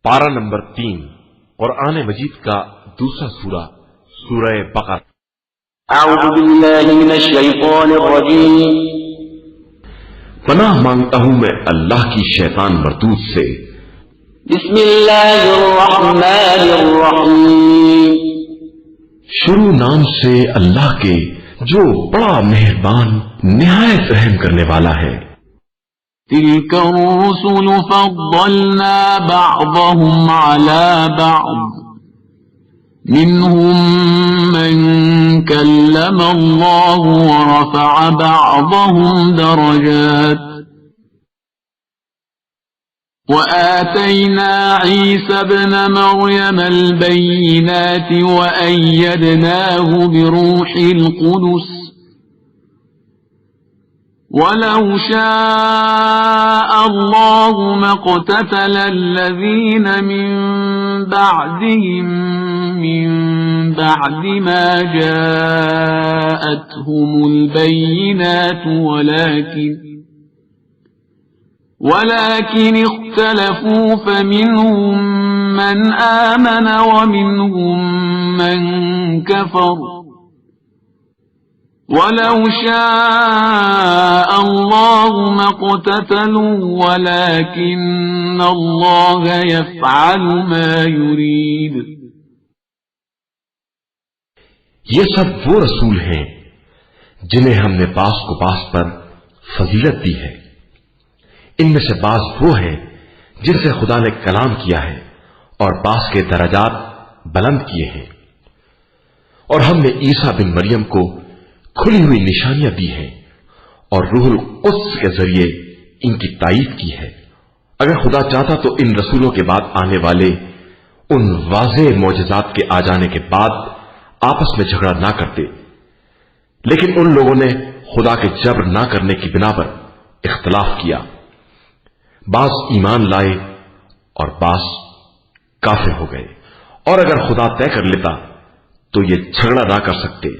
پارہ نمبر 3 قرآن مجید کا دوسرا سورہ سورہ بقرہ۔ اعوذ باللہ من الشیطان الرجیم، پناہ مانگتا ہوں میں اللہ کی شیطان مردود سے۔ بسم اللہ الرحمن الرحیم، شروع نام سے اللہ کے جو بڑا مہربان نہایت رحم کرنے والا ہے۔ تلك الرسل فضلنا بعضهم على بعض منهم من كلم الله ورفع بعضهم درجات وآتينا عيسى ابن مريم البينات وأيدناه بروح القدس وَلَوْ شَاءَ اللَّهُ مَا اقْتَتَلَ الَّذِينَ مِن بَعْدِهِم مِّن بَعْدِ مَا جَاءَتْهُمُ الْبَيِّنَاتُ وَلَكِنِ اخْتَلَفُوا فَمِنْهُم مَّنْ آمَنَ وَمِنْهُم مَّن كَفَرَ وَلَوْ شَاءَ اللَّهُ مَا اقْتَتَلُوا وَلَكِنَّ اللَّهَ يَفْعَلُ مَا يُرِيدُ۔ یہ سب وہ رسول ہیں جنہیں ہم نے بعض کو بعض پر فضیلت دی ہے۔ ان میں سے بعض وہ ہیں جن سے خدا نے کلام کیا ہے اور بعض کے درجات بلند کیے ہیں، اور ہم نے عیسیٰ بن مریم کو کھلی ہوئی نشانیاں دی ہیں اور روح القدس کے ذریعے ان کی تائید کی ہے۔ اگر خدا چاہتا تو ان رسولوں کے بعد آنے والے ان واضح معجزات کے آ جانے کے بعد آپس میں جھگڑا نہ کرتے، لیکن ان لوگوں نے خدا کے جبر نہ کرنے کی بنا پر اختلاف کیا۔ بعض ایمان لائے اور بعض کافر ہو گئے، اور اگر خدا طے کر لیتا تو یہ جھگڑا نہ کر سکتے،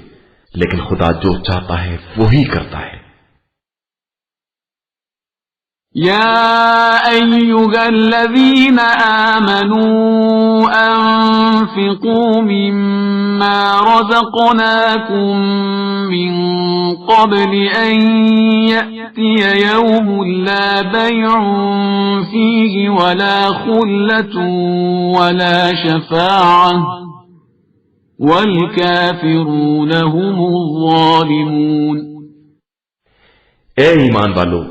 لیکن خدا جو چاہتا ہے وہی کرتا ہے۔ یا ایھا الذین آمنوا انفقوا مما رزقناکم من قبل ان یأتی یوم لا بیع فیہ ولا خلة ولا شفاعة وَالْكَافِرُونَ هُمُ الظَّالِمُونَ۔ اے ایمان والو،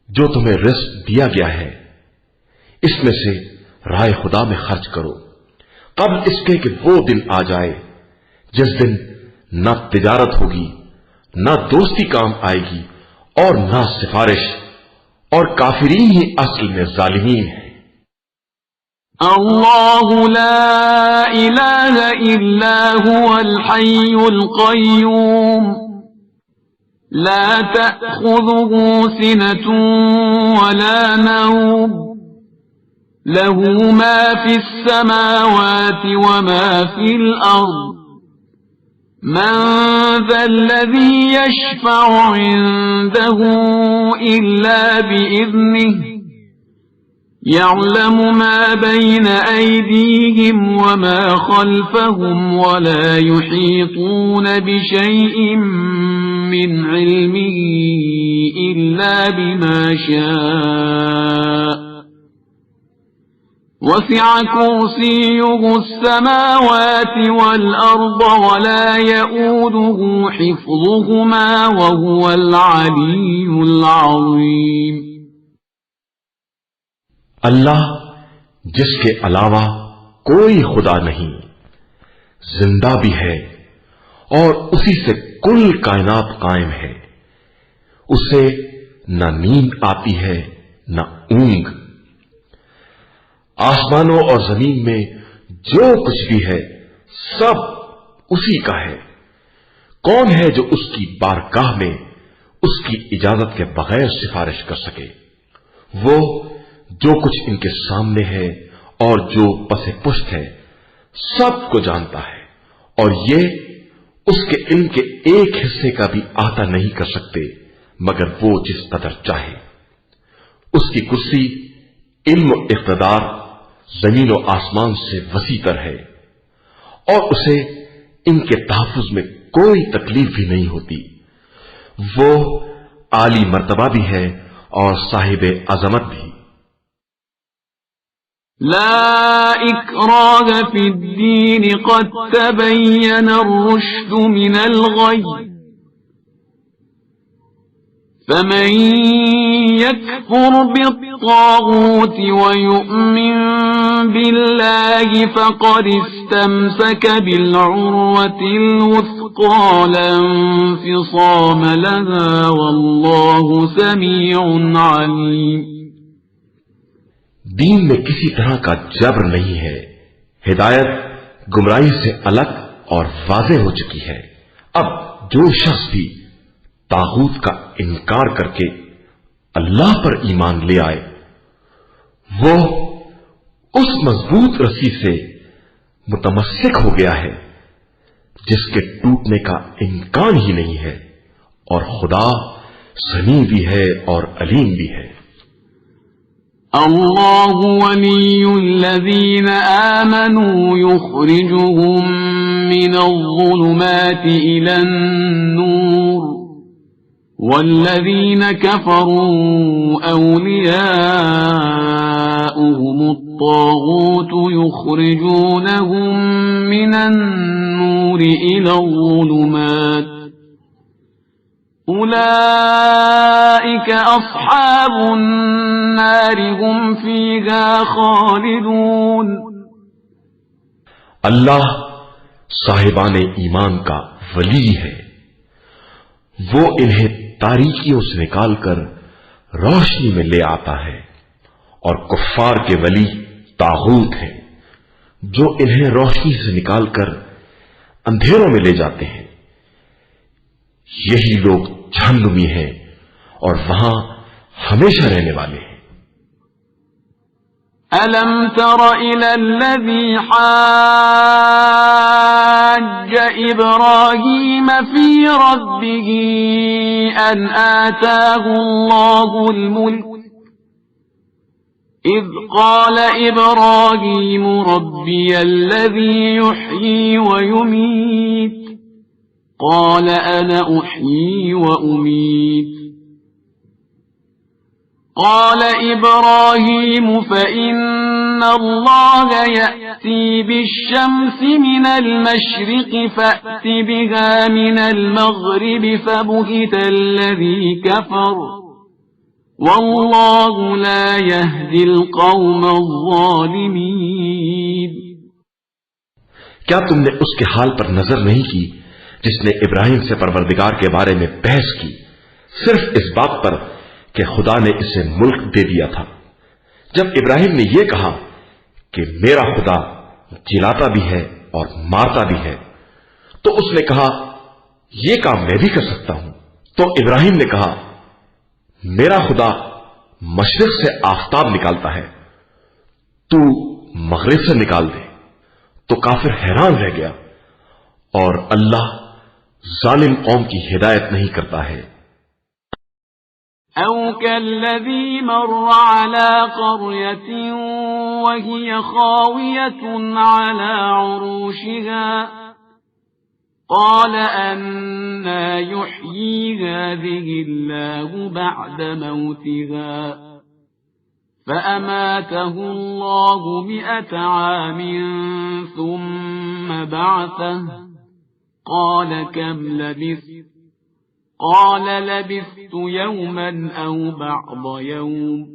جو تمہیں رزق دیا گیا ہے اس میں سے راہ خدا میں خرچ کرو، قبل اس کے کہ وہ دن آ جائے جس دن نہ تجارت ہوگی، نہ دوستی کام آئے گی، اور نہ سفارش، اور کافرین ہی اصل میں ظالمین ہیں۔ اللہ لا الہ الا هو الحی القیوم لا تأخذه سنة ولا نوم له ما في السماوات وما في الأرض من ذا الذي يشفع عنده إلا بإذنه يعلم ما بين أيديهم وما خلفهم ولا يحيطون بشيء من علمه إلا بما شاء وسع كرسيه السماوات والأرض ولا يؤوده حفظهما وهو العلي العظيم۔ اللہ جس کے علاوہ کوئی خدا نہیں، زندہ بھی ہے اور اسی سے کل کائنات قائم ہے۔ اسے نہ نیند آتی ہے نہ اونگ۔ آسمانوں اور زمین میں جو کچھ بھی ہے سب اسی کا ہے۔ کون ہے جو اس کی بارگاہ میں اس کی اجازت کے بغیر سفارش کر سکے؟ وہ جو کچھ ان کے سامنے ہے اور جو پس پشت ہے سب کو جانتا ہے، اور یہ اس کے علم کے ایک حصے کا بھی احاطہ نہیں کر سکتے مگر وہ جس قدر چاہے۔ اس کی کرسی علم و اقتدار زمین و آسمان سے وسیع تر ہے اور اسے ان کے تحفظ میں کوئی تکلیف بھی نہیں ہوتی. وہ عالی مرتبہ بھی ہے اور صاحب عظمت بھی. لا إكراه في الدين قد تبين الرشد من الغي فمن يكفر بالطاغوت ويؤمن بالله فقد استمسك بالعروة الوثقى لا انفصام لها والله سميع عليم. دین میں کسی طرح کا جبر نہیں ہے. ہدایت گمراہی سے الگ اور واضح ہو چکی ہے. اب جو شخص بھی طاغوت کا انکار کر کے اللہ پر ایمان لے آئے وہ اس مضبوط رسی سے متمسک ہو گیا ہے جس کے ٹوٹنے کا امکان ہی نہیں ہے اور خدا سمیع بھی ہے اور علیم بھی ہے. اللہ ولی الذین آمنوا یخرجهم من الظلمات إلى النور والذین كفروا أولیاؤهم الطاغوت یخرجونهم من النور إلى الظلمات أولئك أصحاب النار هم فيها خالدون. اللہ صاحبان ایمان کا ولی ہے. وہ انہیں تاریکیوں سے نکال کر روشنی میں لے آتا ہے اور کفار کے ولی طاغوت ہیں جو انہیں روشنی سے نکال کر اندھیروں میں لے جاتے ہیں. یہی لوگ جہنمی ہیں اور وہاں ہمیشہ رہنے والے ہیں. أَلَمْ تَرَ إِلَى الَّذِي حَاجَّ إِبْرَاهِيمَ فِي رَبِّهِ أَنْ آتَاهُ اللَّهُ الْمُلْكَ إِذْ قَالَ إِبْرَاهِيمُ رَبِّيَ الَّذِي يُحْيِي وَيُمِيتُ قال أنا أحيي وأميت قال إبراهيم فإن الله يأتي بالشمس من المشرق فأت بها من المغرب فبهت الذي كفر والله لا يهدي القوم الظالمين. کیا تم نے اس کے حال پر نظر نہیں کی جس نے ابراہیم سے پروردگار کے بارے میں بحث کی صرف اس بات پر کہ خدا نے اسے ملک دے دیا تھا؟ جب ابراہیم نے یہ کہا کہ میرا خدا جلاتا بھی ہے اور مارتا بھی ہے تو اس نے کہا یہ کام میں بھی کر سکتا ہوں. تو ابراہیم نے کہا میرا خدا مشرق سے آفتاب نکالتا ہے تو مغرب سے نکال دے. تو کافر حیران رہ گیا اور اللہ ظالم قوم کی ہدایت نہیں کرتا ہے. أو كالذي مر على قرية وهي خاوية على عروشها قال أنا يحيي هذه الله بعد موتها فأماته الله 100 عام ثم بعثه قال كم لبثت قال لبثت يوما أو بعض يوم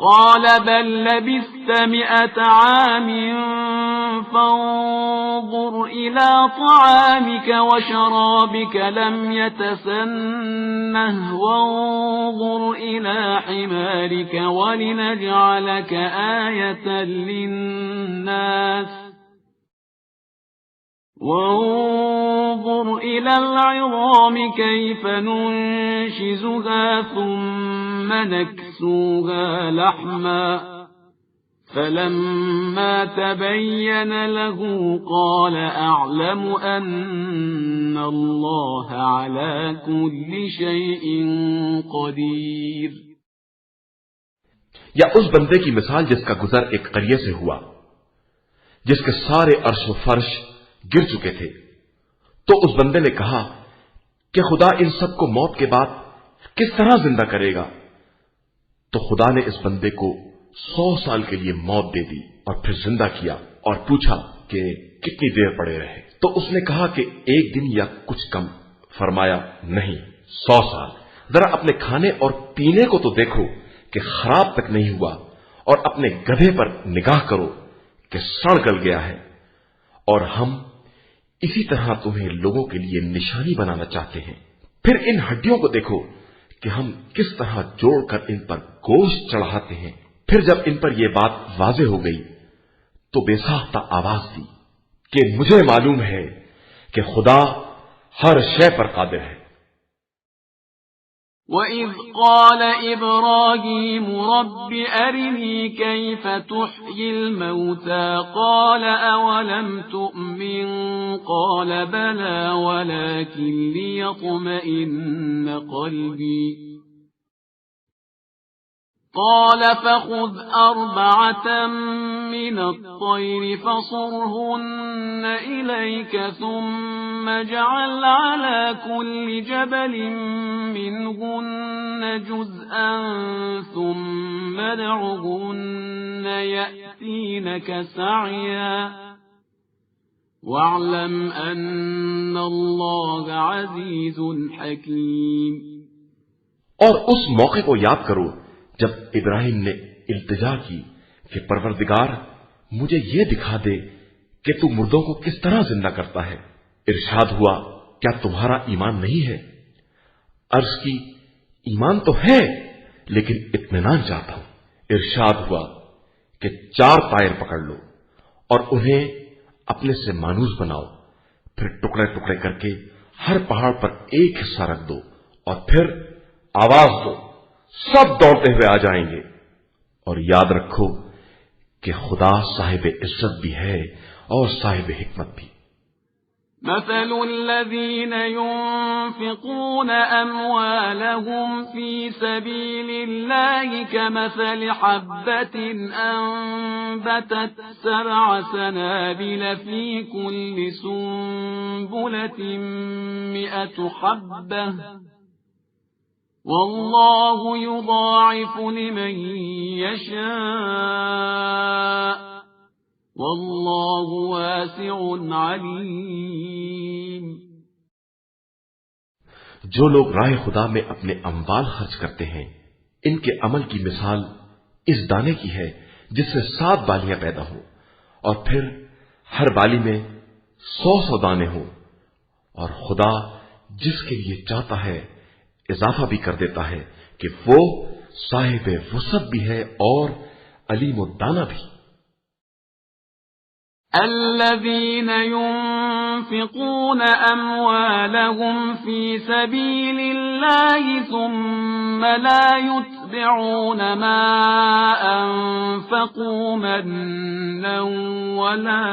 قال بل لبثت 100 عام فانظر إلى طعامك وشرابك لم يتسنه وانظر إلى حمارك ولنجعلك آية للناس وانظر إلى العظام كيف ننشزها ثم نكسوها لحما فلما تبين له قال أعلم أن الله على كل شيء قدير. یا اس بندے کی مثال جس کا گزر ایک قریے سے ہوا، جس کے سارے عرش و فرش گر چکے تھے، تو اس بندے نے کہا کہ خدا ان سب کو موت کے بعد کس طرح زندہ کرے گا؟ تو خدا نے اس بندے کو 100 سال کے لیے موت دے دی اور پھر زندہ کیا اور پوچھا کہ کتنی دیر پڑے رہے؟ تو اس نے کہا کہ 1 دن یا کچھ کم۔ فرمایا نہیں، 100 سال۔ ذرا اپنے کھانے اور پینے کو تو دیکھو کہ خراب تک نہیں ہوا، اور اپنے گدھے پر نگاہ کرو کہ سڑ گل گیا ہے۔ اور ہم اسی طرح تمہیں لوگوں کے لیے نشانی بنانا چاہتے ہیں۔ پھر ان ہڈیوں کو دیکھو کہ ہم کس طرح جوڑ کر ان پر گوشت چڑھاتے ہیں۔ پھر جب ان پر یہ بات واضح ہو گئی تو بے ساختہ آواز دی کہ مجھے معلوم ہے کہ خدا ہر شے پر قادر ہے۔ وَإِذْ قَالَ إِبْرَاهِيمُ رَبِّ أَرِنِي كَيْفَ تُحْيِي الْمَوْتَى قَالَ أَوَلَمْ تُؤْمِنْ قَالَ بَلَى وَلَكِنْ لِيَطْمَئِنَّ قَلْبِي قال فخذ 4 من الطير فصرهن إليك ثم اجعل على كل جبل منهن جزءا ثم ادعهن يأتينك سعيا واعلم أن الله عزيز حكيم۔ اور اس موقع کو یاد کرو جب ابراہیم نے التجا کی کہ پروردگار مجھے یہ دکھا دے کہ تو مردوں کو کس طرح زندہ کرتا ہے۔ ارشاد ہوا کیا تمہارا ایمان نہیں ہے؟ عرض کی ایمان تو ہے لیکن اطمینان چاہتا ہوں۔ ارشاد ہوا کہ 4 طائر پکڑ لو اور انہیں اپنے سے مانوس بناؤ، پھر ٹکڑے ٹکڑے کر کے ہر پہاڑ پر ایک حصہ رکھ دو اور پھر آواز دو، سب دوڑتے ہوئے آ جائیں گے۔ اور یاد رکھو کہ خدا صاحب عزت بھی ہے اور صاحب حکمت بھی۔ مثل الذين ينفقون أموالهم في سبيل الله كمثل حبة أنبتت 7 سنابل في كل سنبلة 100 حبة والله يضاعف لمن يشاء والله واسع عليم۔ جو لوگ راہ خدا میں اپنے اموال خرچ کرتے ہیں، ان کے عمل کی مثال اس دانے کی ہے جس سے 7 بالیاں پیدا ہوں اور پھر ہر بالی میں 100 دانے ہوں، اور خدا جس کے لیے چاہتا ہے اضافہ بھی کر دیتا ہے کہ وہ صاحب وسعت بھی ہے اور علیم الدانہ بھی۔ الذين ينفقون أموالهم في سبيل الله ثم لا يتبعون ما أنفقوا منا ولا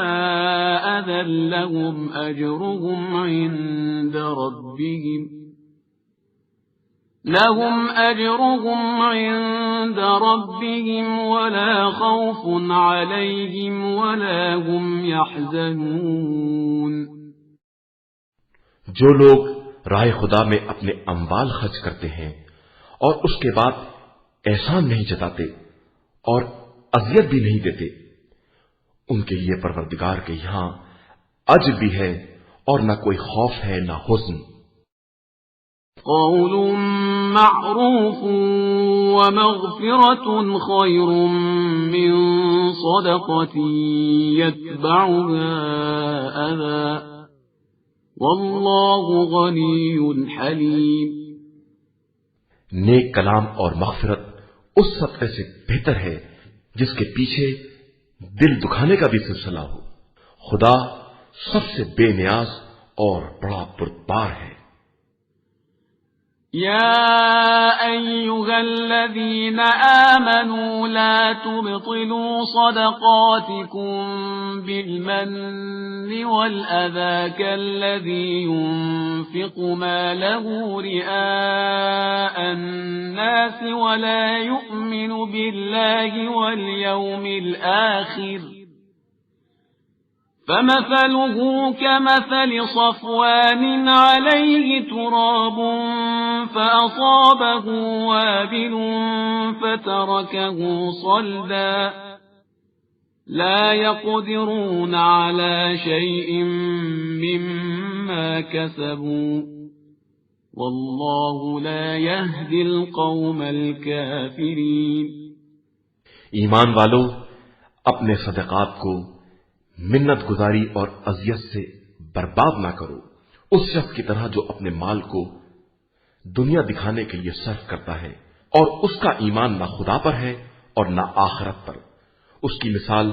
أذى لهم أجرهم عند ربهم ولا خوف عليهم ولا هم يحزنون۔ جو لوگ راہ خدا میں اپنے اموال خرچ کرتے ہیں اور اس کے بعد احسان نہیں جتاتے اور اذیت بھی نہیں دیتے، ان کے لیے پروردگار کے یہاں اجر بھی ہے اور نہ کوئی خوف ہے نہ حزن۔ قول معروف ومغفرة خير من صدقة يتبعها أذى والله غني حليم۔ نیک کلام اور مغفرت اس صدقے سے بہتر ہے جس کے پیچھے دل دکھانے کا بھی سلسلہ ہو۔ خدا سب سے بے نیاز اور بڑا بردبار ہے۔ يا أيها الذين آمنوا لا تبطلوا صدقاتكم بالمن والأذى كالذي ينفق ماله رئاء الناس ولا يؤمن بالله واليوم الآخر فمثله كمثل صفوان عليه تراب فأصابه وابل فتركه صلدا لا يقدرون على شيء مما كسبوا والله لا يهدي القوم الكافرين. ایمان والو، اپنے صدقات کو منت گزاری اور اذیت سے برباد نہ کرو، اس شخص کی طرح جو اپنے مال کو دنیا دکھانے کے لیے صرف کرتا ہے اور اس کا ایمان نہ خدا پر ہے اور نہ آخرت پر. اس کی مثال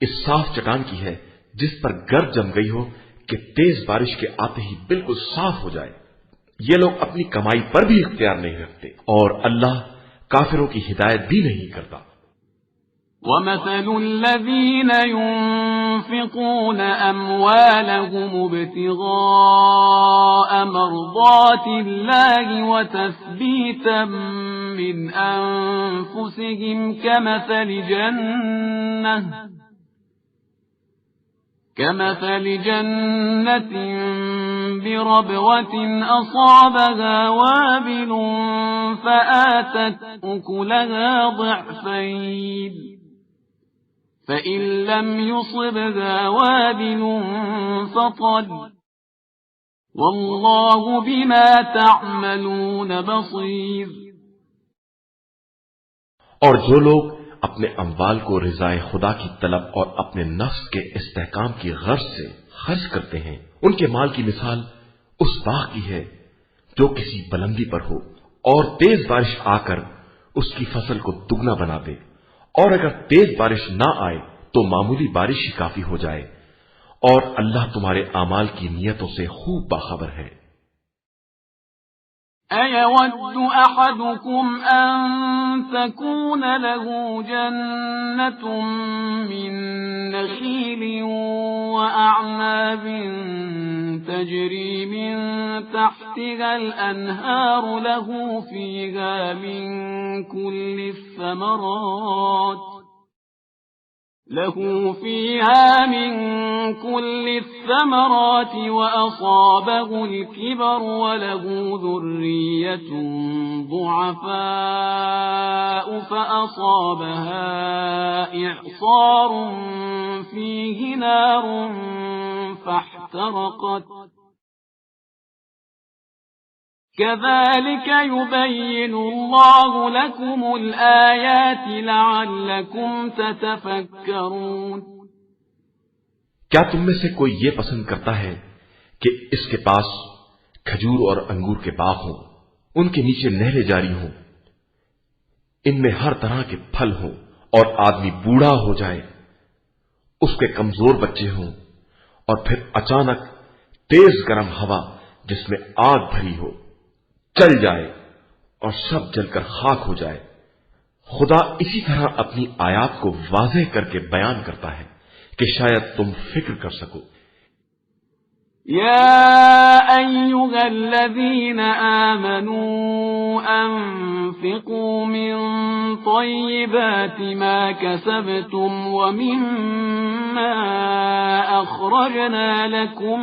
اس صاف چٹان کی ہے جس پر گرد جم گئی ہو کہ تیز بارش کے آتے ہی بالکل صاف ہو جائے. یہ لوگ اپنی کمائی پر بھی اختیار نہیں رکھتے اور اللہ کافروں کی ہدایت بھی نہیں کرتا. وَمَثَلُ الَّذِينَ يُنفِقُونَ أَمْوَالَهُمُ ابْتِغَاءَ مَرْضَاتِ اللَّهِ وَتَثْبِيتًا مِّنْ أَنفُسِهِمْ كَمَثَلِ جَنَّةٍ بِرَبْوَةٍ أَصَابَهَا وَابِلٌ فَآتَتْ أُكُلَهَا ضِعْفَيْنِ فَإِن لَّمْ يُصِبْهَا وَابِلٌ فَطَلٌّ وَاللَّهُ بِمَا تَعْمَلُونَ بَصِيرٌ. اور جو لوگ اپنے اموال کو رضائے خدا کی طلب اور اپنے نفس کے استحکام کی غرض سے خرچ کرتے ہیں، ان کے مال کی مثال اس باغ کی ہے جو کسی بلندی پر ہو اور تیز بارش آ کر اس کی فصل کو دگنا بنا دے، اور اگر تیز بارش نہ آئے تو معمولی بارش ہی کافی ہو جائے، اور اللہ تمہارے اعمال کی نیتوں سے خوب باخبر ہے. أَيَوَدُّ أَحَدُكُمْ أَن تَكُونَ لَهُ جَنَّةٌ مِّن نَّخِيلٍ وَأَعْنَابٍ تَجْرِي مِن تَحْتِهَا الْأَنْهَارُ لَهُ فِيهَا من كل الثمرات وأصابه الكبر وله ذرية ضعفاء فأصابها إعصار فيه نار فاحترقت كذلك يبين الله لكم الآيات لعلكم تتفكرون. کیا تم میں سے کوئی یہ پسند کرتا ہے کہ اس کے پاس کھجور اور انگور کے باغ ہوں، ان کے نیچے نہریں جاری ہوں، ان میں ہر طرح کے پھل ہوں، اور آدمی بوڑھا ہو جائے، اس کے کمزور بچے ہوں، اور پھر اچانک تیز گرم ہوا جس میں آگ بھری ہو چل جائے اور سب جل کر خاک ہو جائے؟ خدا اسی طرح اپنی آیات کو واضح کر کے بیان کرتا ہے کہ شاید تم فکر کر سکو. يا أيها الذين آمنوا أنفقوا من طيبات ما كسبتم ومما أخرجنا لكم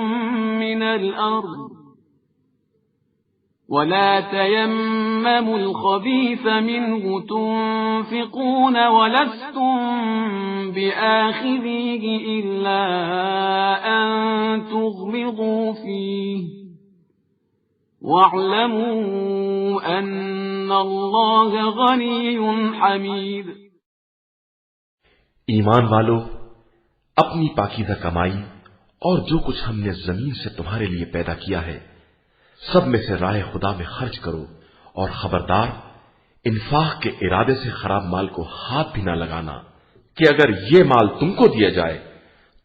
من الأرض ولا تيمموا الخبيث منه تنفقون ولستم بآخذيه إلا أن تغمضوا فيه واعلموا أن الله غني حميد. ایمان والو، اپنی پاکیزہ کمائی اور جو کچھ ہم نے زمین سے تمہارے لیے پیدا کیا ہے سب میں سے راہ خدا میں خرچ کرو، اور خبردار انفاق کے ارادے سے خراب مال کو ہاتھ بھی نہ لگانا کہ اگر یہ مال تم کو دیا جائے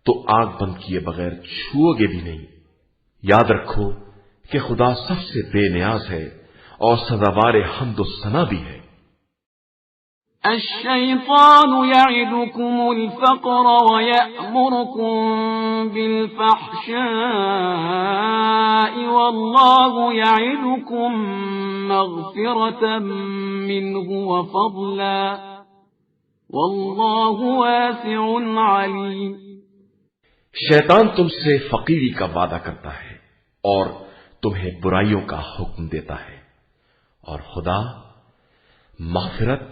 تو آنکھ بند کیے بغیر چھوؤ گے بھی نہیں. یاد رکھو کہ خدا سب سے بے نیاز ہے اور سزاوار حمد و ثنا بھی ہے۔ الشيطان يعدكم الفقر ويأمركم بالفحشاء والله يعدكم مغفرة منه وفضلا والله واسع عليم۔ شیطان تم سے فقیری کا وعدہ کرتا ہے اور تمہیں برائیوں کا حکم دیتا ہے، اور خدا مغفرت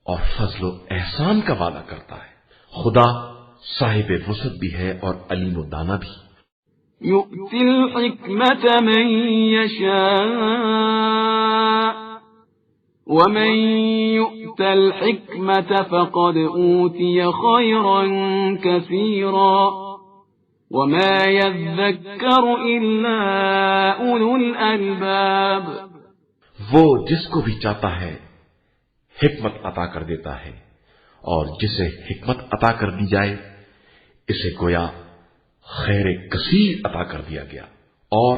اور فضل و احسان کا وعدہ کرتا ہے۔ خدا صاحب وسعت بھی ہے اور علیم و دانا بھی۔ يؤتي الحكمة من يشاء ومن يؤت الحكمة فقد أوتي خيرا كثيرا وما يذكر إلا أولو الألباب۔ وہ جس کو بھی چاہتا ہے حکمت عطا کر دیتا ہے، اور جسے حکمت عطا کر دی جائے اسے گویا خیر کثیر عطا کر دیا گیا، اور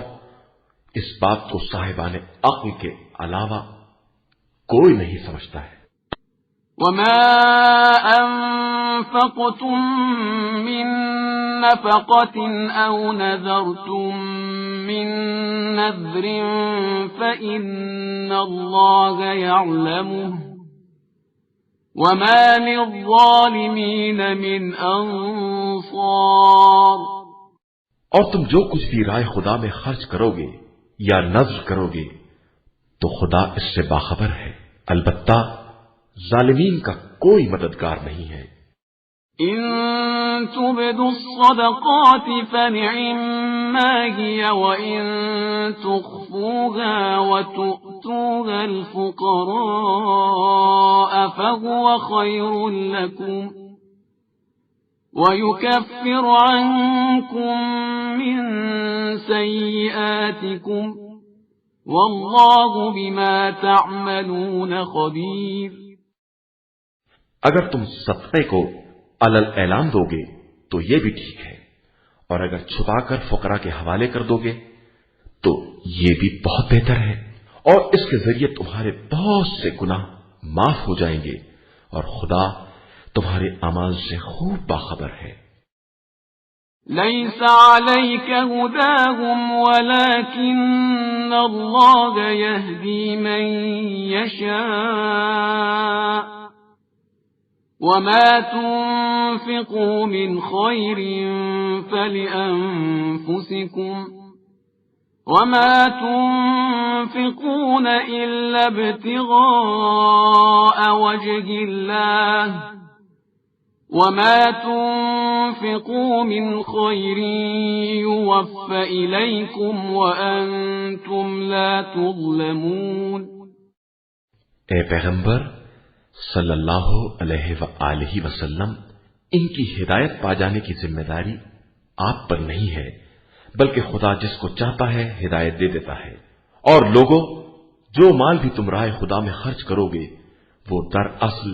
اس بات کو صاحبان عقل کے علاوہ کوئی نہیں سمجھتا ہے۔ وما أنفقتم من نفقة أو نذرتم من نذر فإن الله يعلمه وما للظالمين من أنصار۔ اور تم جو کچھ بھی رائے خدا میں خرچ کرو گے یا نذر کرو گے تو خدا اس سے باخبر ہے، البتہ ظالمین کا کوئی مددگار نہیں ہے۔ إن تبدوا الصدقات فنعما هي وإن تخفوها وتؤتوها الفقراء فهو خير لكم ويكفر عنكم من سيئاتكم والله بما تعملون خبير۔ اگر تم صدقے کو علل اعلان دو گے تو یہ بھی ٹھیک ہے، اور اگر چھپا کر فقراء کے حوالے کر دو گے تو یہ بھی بہت بہتر ہے، اور اس کے ذریعے تمہارے بہت سے گناہ معاف ہو جائیں گے، اور خدا تمہارے اعمال سے خوب باخبر ہے۔ ليس عليك هداهم ولكن الله يهدي من يشاء وما تنفقوا من خير فلأنفسكم وما تنفقون إلا ابتغاء وجه الله وما تنفقوا من خير يوفى إليكم وأنتم لا تظلمون۔ اے پیغمبر صلی اللہ علیہ وآلہ وسلم، ان کی ہدایت پا جانے کی ذمہ داری آپ پر نہیں ہے، بلکہ خدا جس کو چاہتا ہے ہدایت دے دیتا ہے۔ اور لوگوں، جو مال بھی تم راہ خدا میں خرچ کرو گے وہ دراصل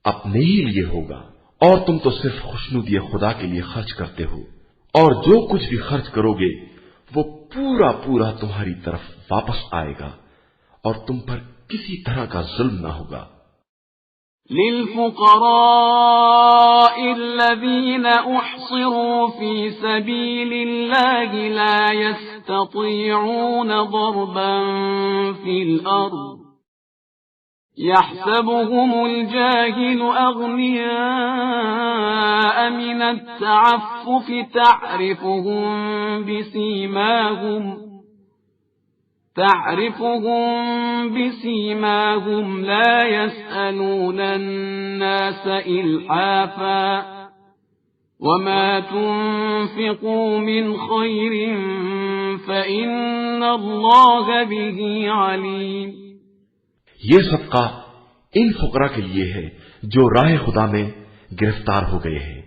اپنے ہی لیے ہوگا، اور تم تو صرف خوشنودی خدا کے لیے خرچ کرتے ہو، اور جو کچھ بھی خرچ کرو گے وہ پورا پورا تمہاری طرف واپس آئے گا، اور تم پر کسی طرح کا ظلم نہ ہوگا۔ للفقراء الذين أحصروا في سبيل الله لا يستطيعون ضربا في الأرض يحسبهم الجاهل أغنياء من التعفف تعرفهم بسيماهم لا يسألون الناس إلحافا وما تنفقوا من خير فإن الله به عليم۔ یہ صدقہ ان فقراء کے لیے ہے جو راہ خدا میں گرفتار ہو گئے ہیں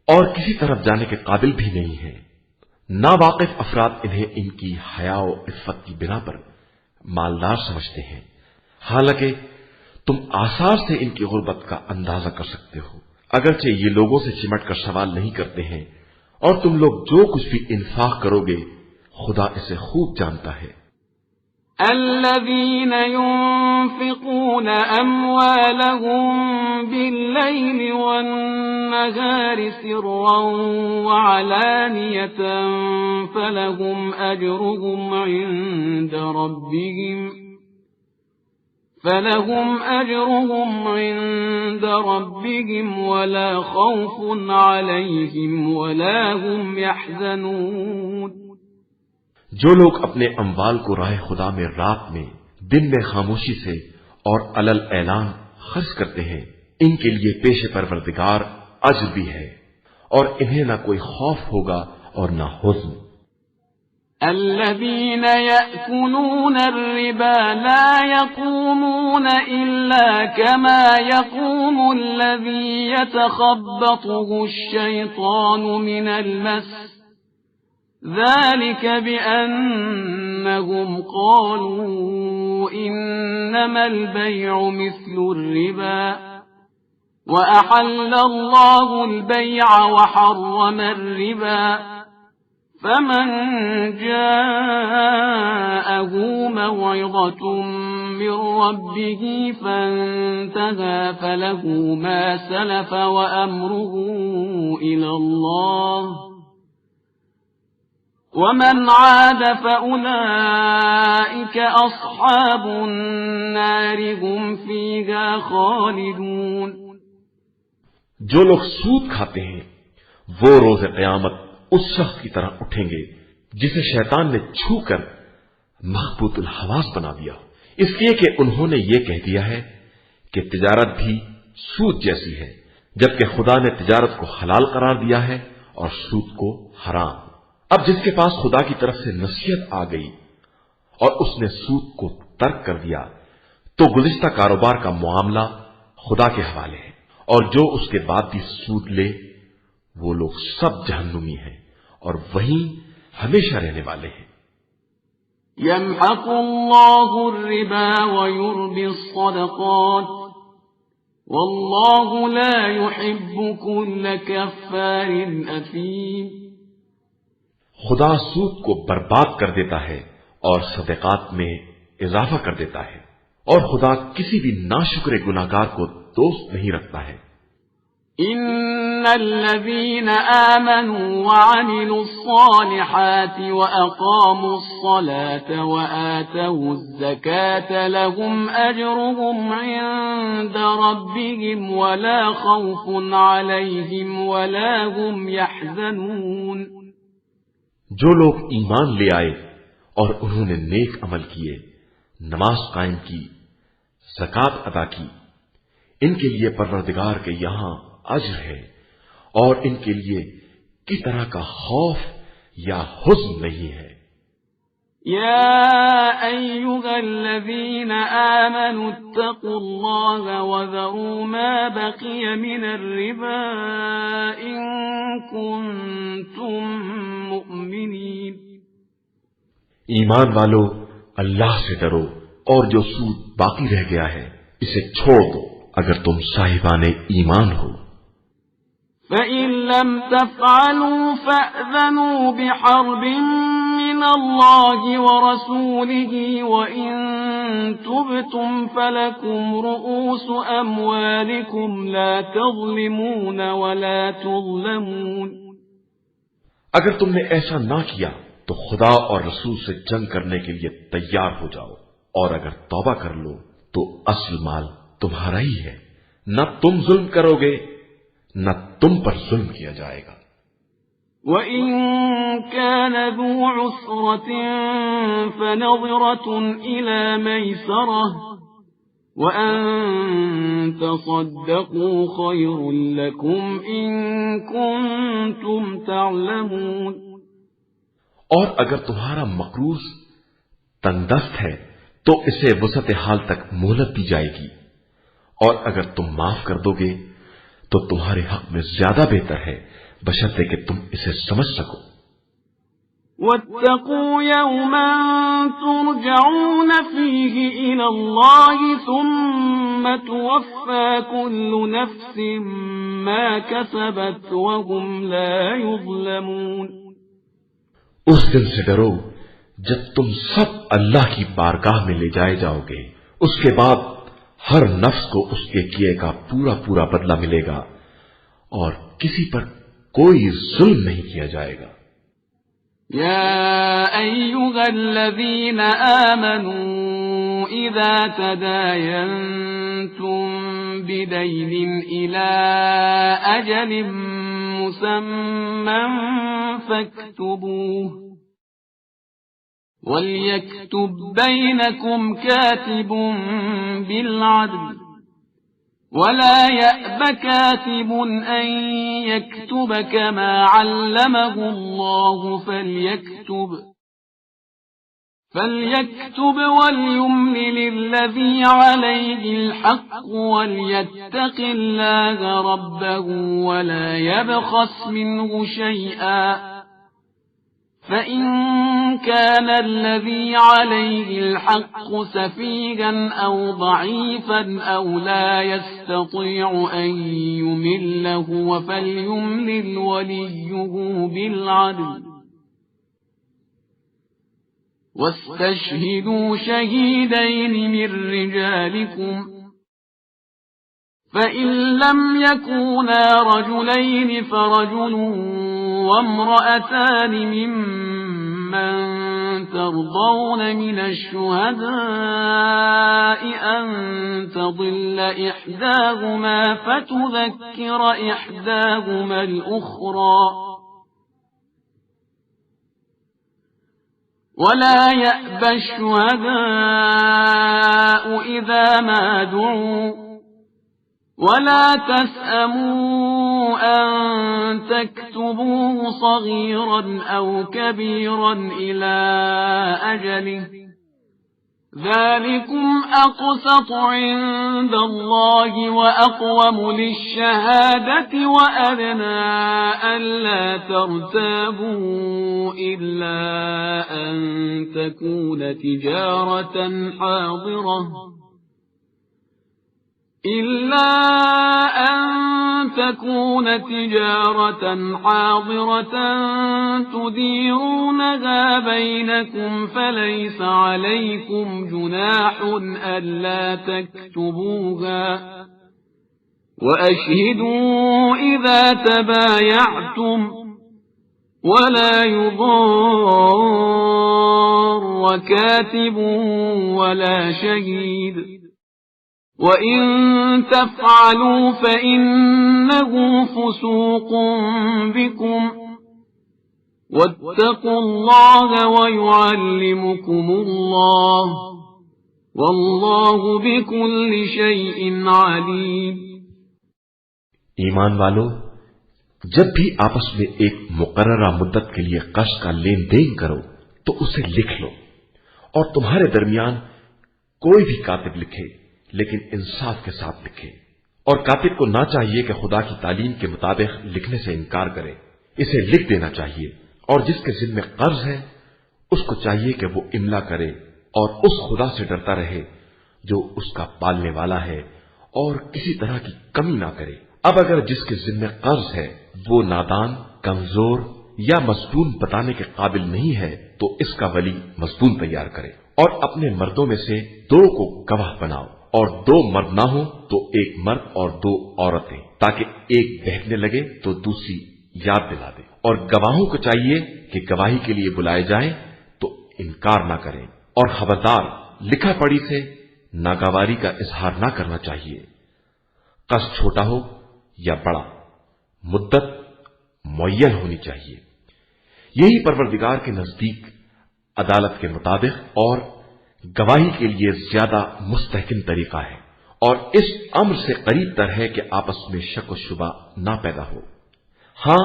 اور کسی طرف جانے کے قابل بھی نہیں ہیں۔ ناواقف افراد انہیں ان کی حیا و عفت کی بنا پر مالدار سمجھتے ہیں، حالانکہ تم آثار سے ان کی غربت کا اندازہ کر سکتے ہو، اگرچہ یہ لوگوں سے چمٹ کر سوال نہیں کرتے ہیں، اور تم لوگ جو کچھ بھی انفاق کرو گے خدا اسے خوب جانتا ہے۔ الذين ينفقون أموالهم بالليل والنهار سرا وعلانية فلهم أجرهم عند ربهم ولا خوف عليهم ولا هم يحزنون۔ جو لوگ اپنے اموال کو راہ خدا میں رات میں دن میں خاموشی سے اور علل اعلان خرچ کرتے ہیں، ان کے لیے پیش پروردگار اجر بھی ہے، اور انہیں نہ کوئی خوف ہوگا اور نہ حزن۔ الذين يأكلون الربا لا يقومون إلا كما يقوم الذي يتخبطه الشيطان من المس، ذلك بأنهم قالوا إنما البيع مثل الربا وأحل الله البيع وحرم الربا، فمن جاءه موعظة من ربه فانتهى فله ما سلف وأمره إلى الله ومن عاد فأولئك أصحاب النار هم فيها خالدون۔ جو لوگ سود کھاتے ہیں وہ روز قیامت اس شخص کی طرح اٹھیں گے جسے شیطان نے چھو کر مخبوط الحواس بنا دیا، اس لیے کہ انہوں نے یہ کہہ دیا ہے کہ تجارت بھی سود جیسی ہے، جبکہ خدا نے تجارت کو حلال قرار دیا ہے اور سود کو حرام۔ اب جس کے پاس خدا کی طرف سے نصیحت آ گئی اور اس نے سود کو ترک کر دیا تو گزشتہ کاروبار کا معاملہ خدا کے حوالے ہے، اور جو اس کے بعد بھی سود لے وہ لوگ سب جہنمی ہیں اور وہیں ہمیشہ رہنے والے ہیں۔ يمحق الله الربا ويربي الصدقات والله لا يحب كل كفار أثيم۔ خدا سود کو برباد کر دیتا ہے اور صدقات میں اضافہ کر دیتا ہے، اور خدا کسی بھی ناشکر گناہگار کو دوست نہیں رکھتا ہے۔ إن الذين آمنوا وعملوا الصالحات وأقاموا الصلاة وآتوا الزكاة لهم أجرهم عند ربهم ولا خوف عليهم ولا هم يحزنون۔ جو لوگ ایمان لے آئے اور انہوں نے نیک عمل کیے، نماز قائم کی، زکوٰۃ ادا کی، ان کے لیے پروردگار کے یہاں اجر ہے اور ان کے لیے کس طرح کا خوف یا حزن نہیں ہے۔ يا أيها الذين آمنوا اتقوا الله وذروا ما بقي من الربا إن كنتم مؤمنين۔ ایمان والو، اللہ سے ڈرو اور جو سود باقی رہ گیا ہے اسے چھوڑ دو اگر تم صاحبان ایمان ہو۔ فَإِن لَّمْ تَفْعَلُوا فَأْذَنُوا بِحَرْبٍ مِّنَ اللَّهِ وَرَسُولِهِ وَإِن تُبْتُمْ فَلَكُمْ رُءُوسُ أَمْوَالِكُمْ لَا تَظْلِمُونَ وَلَا تُظْلَمُونَ۔ اگر تم نے ایسا نہ کیا تو خدا اور رسول سے جنگ کرنے کے لیے تیار ہو جاؤ، اور اگر توبہ کر لو تو اصل مال تمہارا ہی ہے، نہ تم ظلم کرو گے نہ تم پر ظلم کیا جائے گا۔ وَإِن كَانَ ذُو عُسْرَةٍ فَنَظِرَةٌ إِلَى مَيْسَرَةٍ وَأَن تَصَدَّقُوا خَيْرٌ لَّكُمْ إِن كُنتُمْ تَعْلَمُونَ۔ اور اگر تمہارا مقروض تنگ دست ہے تو اسے وسعت حال تک مہلت دی جائے گی، اور اگر تم معاف کر دو گے تو تمہارے حق میں زیادہ بہتر ہے، بشرطے کہ تم اسے سمجھ سکو۔ وَاتَّقُوا يَوْمًا تُرْجَعُونَ فِيهِ إِلَى اللَّهِ ثُمَّ تُوَفَّى كُلُّ نَفْسٍ مَا كَسَبَتْ وَهُمْ لَا يُظْلَمُونَ۔ اس دن سے ڈرو جب تم سب اللہ کی بارگاہ میں لے جائے جاؤ گے۔ اس کے بعد ہر نفس کو اس کے کیے کا پورا پورا بدلہ ملے گا اور کسی پر کوئی ظلم نہیں کیا جائے گا۔ يا أيها الذين آمنوا إذا تداينتم بدين إلى أجل مسمى فاكتبوه وليكتب بينكم كاتب بالعدل ولا يأب كاتب أن يكتب كما علمه الله فليكتب وليملل الذي عليه الحق وليتق الله ربه ولا يبخس منه شيئا فإن كان الذي عليه الحق سفيها أو ضعيفا أو لا يستطيع أن يمله فليملل وليه بالعدل واستشهدوا شهيدين من رجالكم فإن لم يكونا رجلين فرجل وامرأتان ممن ترضون من الشهداء أن تضل إحداهما فتذكر إحداهما الأخرى ولا يأبى الشهداء إذا ما دعوا ولا تسأموا أن تكتبوه صغيرا أو كبيرا إلى أجله ذلكم أقسط عند الله وأقوم للشهادة وأدنى ألا ترتابوا إلا أن تكون تجارة حاضرة تديرونها بينكم فليس عليكم جناح ألا تكتبوها وأشهدوا إذا تبايعتم ولا يضار كاتب ولا شهيد وَإِن تَفْعَلُوا فَإِنَّهُ فُسُوقٌ بِكُمْ وَاتَّقُوا اللَّهَ وَيُعَلِّمُكُمُ اللَّهُ وَاللَّهُ بِكُلِّ شَيْءٍ عَلِيمٌ۔ ایمان والو، جب بھی آپس میں ایک مقررہ مدت کے لیے قرض کا لین دین کرو تو اسے لکھ لو، اور تمہارے درمیان کوئی بھی کاتب لکھے لیکن انصاف کے ساتھ لکھے، اور کاتب کو نہ چاہیے کہ خدا کی تعلیم کے مطابق لکھنے سے انکار کرے، اسے لکھ دینا چاہیے، اور جس کے ذمہ قرض ہے اس کو چاہیے کہ وہ املا کرے اور اس خدا سے ڈرتا رہے جو اس کا پالنے والا ہے اور کسی طرح کی کمی نہ کرے۔ اب اگر جس کے ذمہ قرض ہے وہ نادان، کمزور یا مصدون بتانے کے قابل نہیں ہے تو اس کا ولی مصدون تیار کرے، اور اپنے مردوں میں سے 2 کو گواہ بناؤ، اور 2 مرد نہ ہو تو 1 مرد اور 2 عورتیں، تاکہ ایک بہکنے لگے تو دوسری یاد دلا دے۔ اور گواہوں کو چاہیے کہ گواہی کے لیے بلائے جائیں تو انکار نہ کریں، اور خبردار لکھا پڑھی سے ناگواری کا اظہار نہ کرنا چاہیے، قرض چھوٹا ہو یا بڑا، مدت معین ہونی چاہیے۔ یہی پروردگار کے نزدیک عدالت کے مطابق اور گواہی کے لیے زیادہ مستحکم طریقہ ہے، اور اس امر سے قریب تر ہے کہ آپس میں شک و شبہ نہ پیدا ہو۔ ہاں،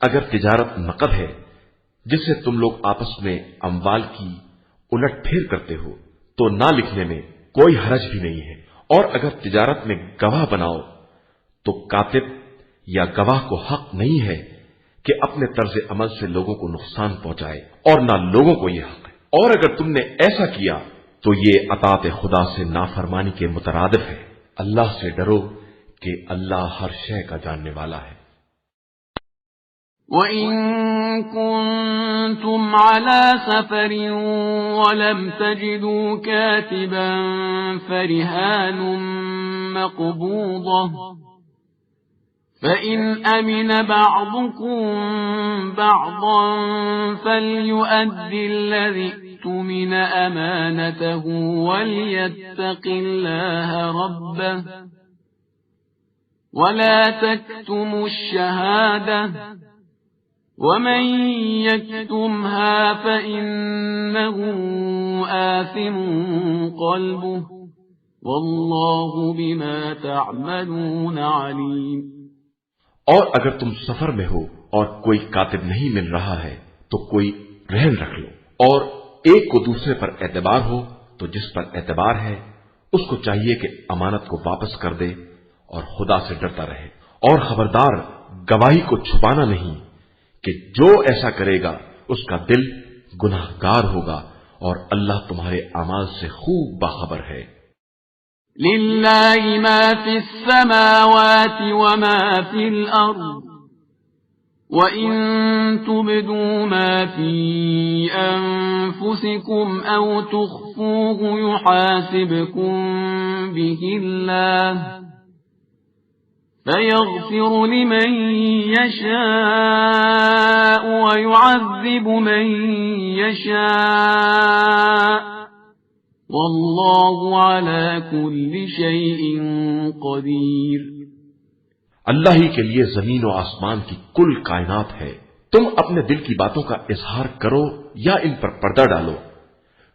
اگر تجارت نقد ہے جس سے تم لوگ آپس میں اموال کی الٹ پھیر کرتے ہو تو نہ لکھنے میں کوئی حرج بھی نہیں ہے، اور اگر تجارت میں گواہ بناؤ تو کاتب یا گواہ کو حق نہیں ہے کہ اپنے طرز عمل سے لوگوں کو نقصان پہنچائے، اور نہ لوگوں کو یہ حق ہے، اور اگر تم نے ایسا کیا تو یہ اطاعت خدا سے نافرمانی کے مترادف ہے۔ اللہ سے ڈرو کہ اللہ ہر شے کا جاننے والا ہے۔ وَإِن كُنتُمْ عَلَى سَفَرٍ وَلَمْ تَجِدُوا كَاتِبًا فَرِهَانٌ مَّقْبُوضَةٌ فَإِنْ أَمِنَ بَعْضُكُمْ بَعْضًا فَلْيُؤَدِّ الَّذِي اؤْتُمِنَ أَمَانَتَهُ وَلْيَتَّقِ اللَّهَ رَبَّهُ وَلَا تَكْتُمُوا الشَّهَادَةَ وَمَن يَكْتُمْهَا فَإِنَّهُ آثِمٌ قَلْبُهُ وَاللَّهُ بِمَا تَعْمَلُونَ عَلِيمٌ۔ اور اگر تم سفر میں ہو اور کوئی کاتب نہیں مل رہا ہے تو کوئی رہن رکھ لو، اور ایک کو دوسرے پر اعتبار ہو تو جس پر اعتبار ہے اس کو چاہیے کہ امانت کو واپس کر دے اور خدا سے ڈرتا رہے، اور خبردار گواہی کو چھپانا نہیں کہ جو ایسا کرے گا اس کا دل گناہگار ہوگا، اور اللہ تمہارے اعمال سے خوب باخبر ہے۔ لِلَّهِ مَا فِي السَّمَاوَاتِ وَمَا فِي الْأَرْضِ وَإِن تُبْدُوا مَا فِي أَنفُسِكُمْ أَوْ تُخْفُوهُ يُحَاسِبْكُم بِهِ اللَّهُ فَيَغْفِرُ لِمَن يَشَاءُ وَيُعَذِّبُ مَن يَشَاءُ وَاللَّهُ عَلَى كُلِّ شَيْءٍ قَدِيرٌ۔ اللہ ہی کے لیے زمین و آسمان کی کل کائنات ہے، تم اپنے دل کی باتوں کا اظہار کرو یا ان پر پردہ ڈالو،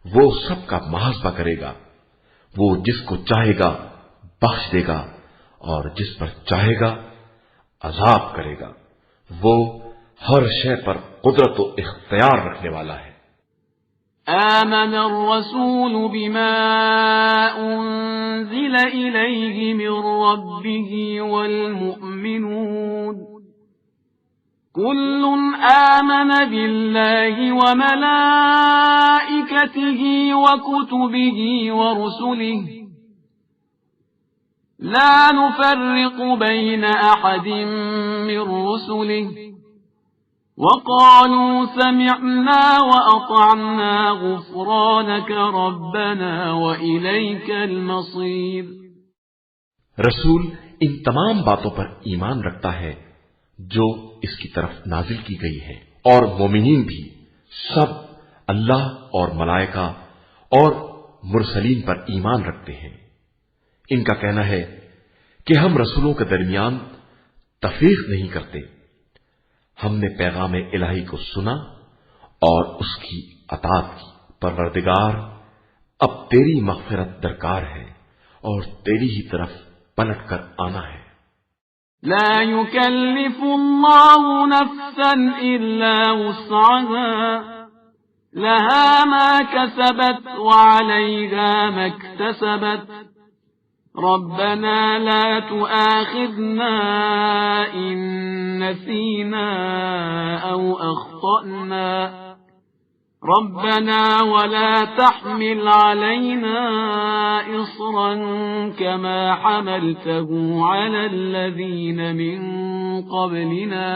وہ سب کا محاسبہ کرے گا، وہ جس کو چاہے گا بخش دے گا اور جس پر چاہے گا عذاب کرے گا، وہ ہر شے پر قدرت و اختیار رکھنے والا ہے۔ آمن الرسول بما أنزل إليه من ربه والمؤمنون كل آمن بالله وملائكته وكتبه ورسله لا نفرق بين أحد من رسله وقالوا سمعنا وأطعنا غفرانك ربنا وإليك المصير۔ رسول ان تمام باتوں پر ایمان رکھتا ہے جو اس کی طرف نازل کی گئی ہے، اور مومنین بھی سب اللہ اور ملائکہ اور مرسلین پر ایمان رکھتے ہیں۔ ان کا کہنا ہے کہ ہم رسولوں کے درمیان تفریق نہیں کرتے، ہم نے پیغام الہی کو سنا اور اس کی اطاعت کی۔ پروردگار اب تیری مغفرت درکار ہے اور تیری ہی طرف پلٹ کر آنا ہے۔ لا يكلف الله نفسا إلا وسعها لها ما كسبت وعليها ما اكتسبت ربنا لا تؤاخذنا إن نسينا أو أخطأنا ربنا ولا تحمل علينا إصرا كما حملته على الذين من قبلنا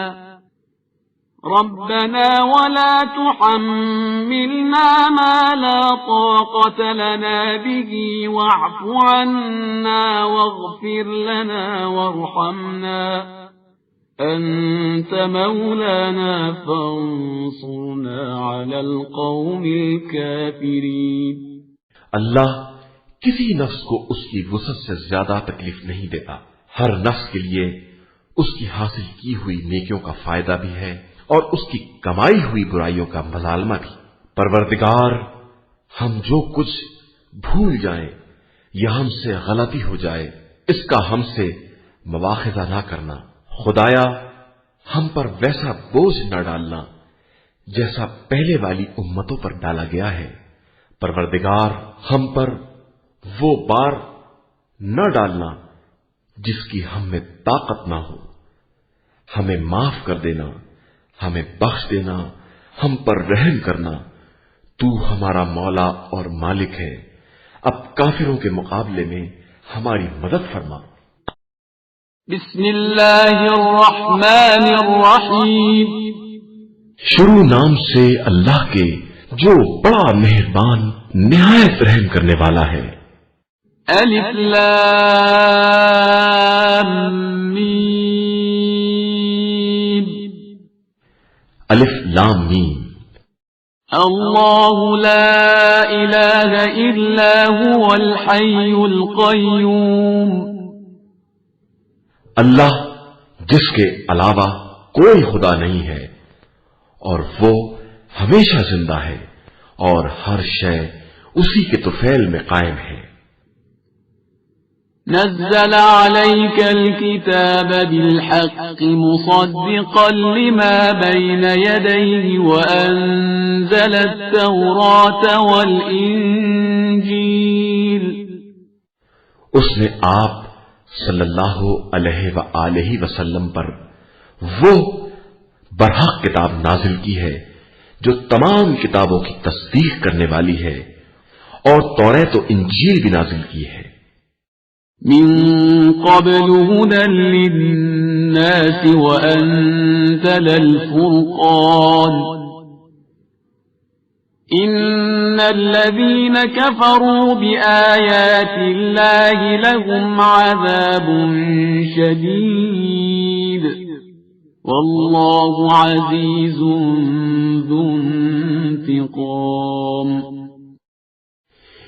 ربنا ولا تحملنا ما لا طاقة لنا به واعف عنا واغفر لنا وارحمنا أنت مولانا فانصرنا على القوم الكافرين۔ اللہ کسی نفس کو اس کی وسعت سے زیادہ تکلیف نہیں دیتا، ہر نفس کے لیے اس کی حاصل کی ہوئی نیکیوں کا فائدہ بھی ہے اور اس کی کمائی ہوئی برائیوں کا مظالمہ بھی۔ پروردگار ہم جو کچھ بھول جائیں یا ہم سے غلطی ہو جائے اس کا ہم سے مواخذہ نہ کرنا، خدایا ہم پر ویسا بوجھ نہ ڈالنا جیسا پہلے والی امتوں پر ڈالا گیا ہے۔ پروردگار ہم پر وہ بار نہ ڈالنا جس کی ہم میں طاقت نہ ہو، ہمیں معاف کر دینا، ہمیں بخش دینا، ہم پر رحم کرنا، تو ہمارا مولا اور مالک ہے، اب کافروں کے مقابلے میں ہماری مدد فرما۔ بسم اللہ الرحمن الرحیم شروع نام سے اللہ کے جو بڑا مہربان نہایت رحم کرنے والا ہے۔ الف لام میم الف لام میم اللہ لا الہ الا هو الحی القیوم اللہ جس کے علاوہ کوئی خدا نہیں ہے اور وہ ہمیشہ زندہ ہے اور ہر شے اسی کے طفیل میں قائم ہے۔ نزل عليك الكتاب بالحق مصدقا لما بين يديه وأنزل التوراة والإنجيل اس نے آپ صلی اللہ علیہ وآلہ وسلم پر وہ برحق کتاب نازل کی ہے جو تمام کتابوں کی تصدیق کرنے والی ہے، اور توریت و انجیل بھی نازل کی ہے۔ من قبل هدى للناس وأنزل الفرقان إن الذين كفروا بآيات الله لهم عذاب شديد والله عزيز ذو انتقام۔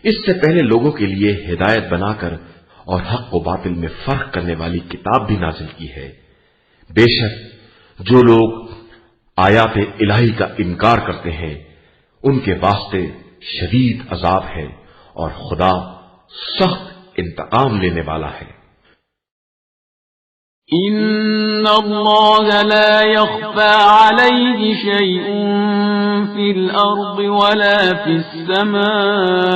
اس سے پہلے لوگوں کے لیے ہدایت بنا کر اور حق و باطل میں فرق کرنے والی کتاب بھی نازل کی ہے۔ بے شک جو لوگ آیات الہی کا انکار کرتے ہیں ان کے واسطے شدید عذاب ہے اور خدا سخت انتقام لینے والا ہے۔ ان اللہ لا يخفى عليه شيء في الارض ولا في السماء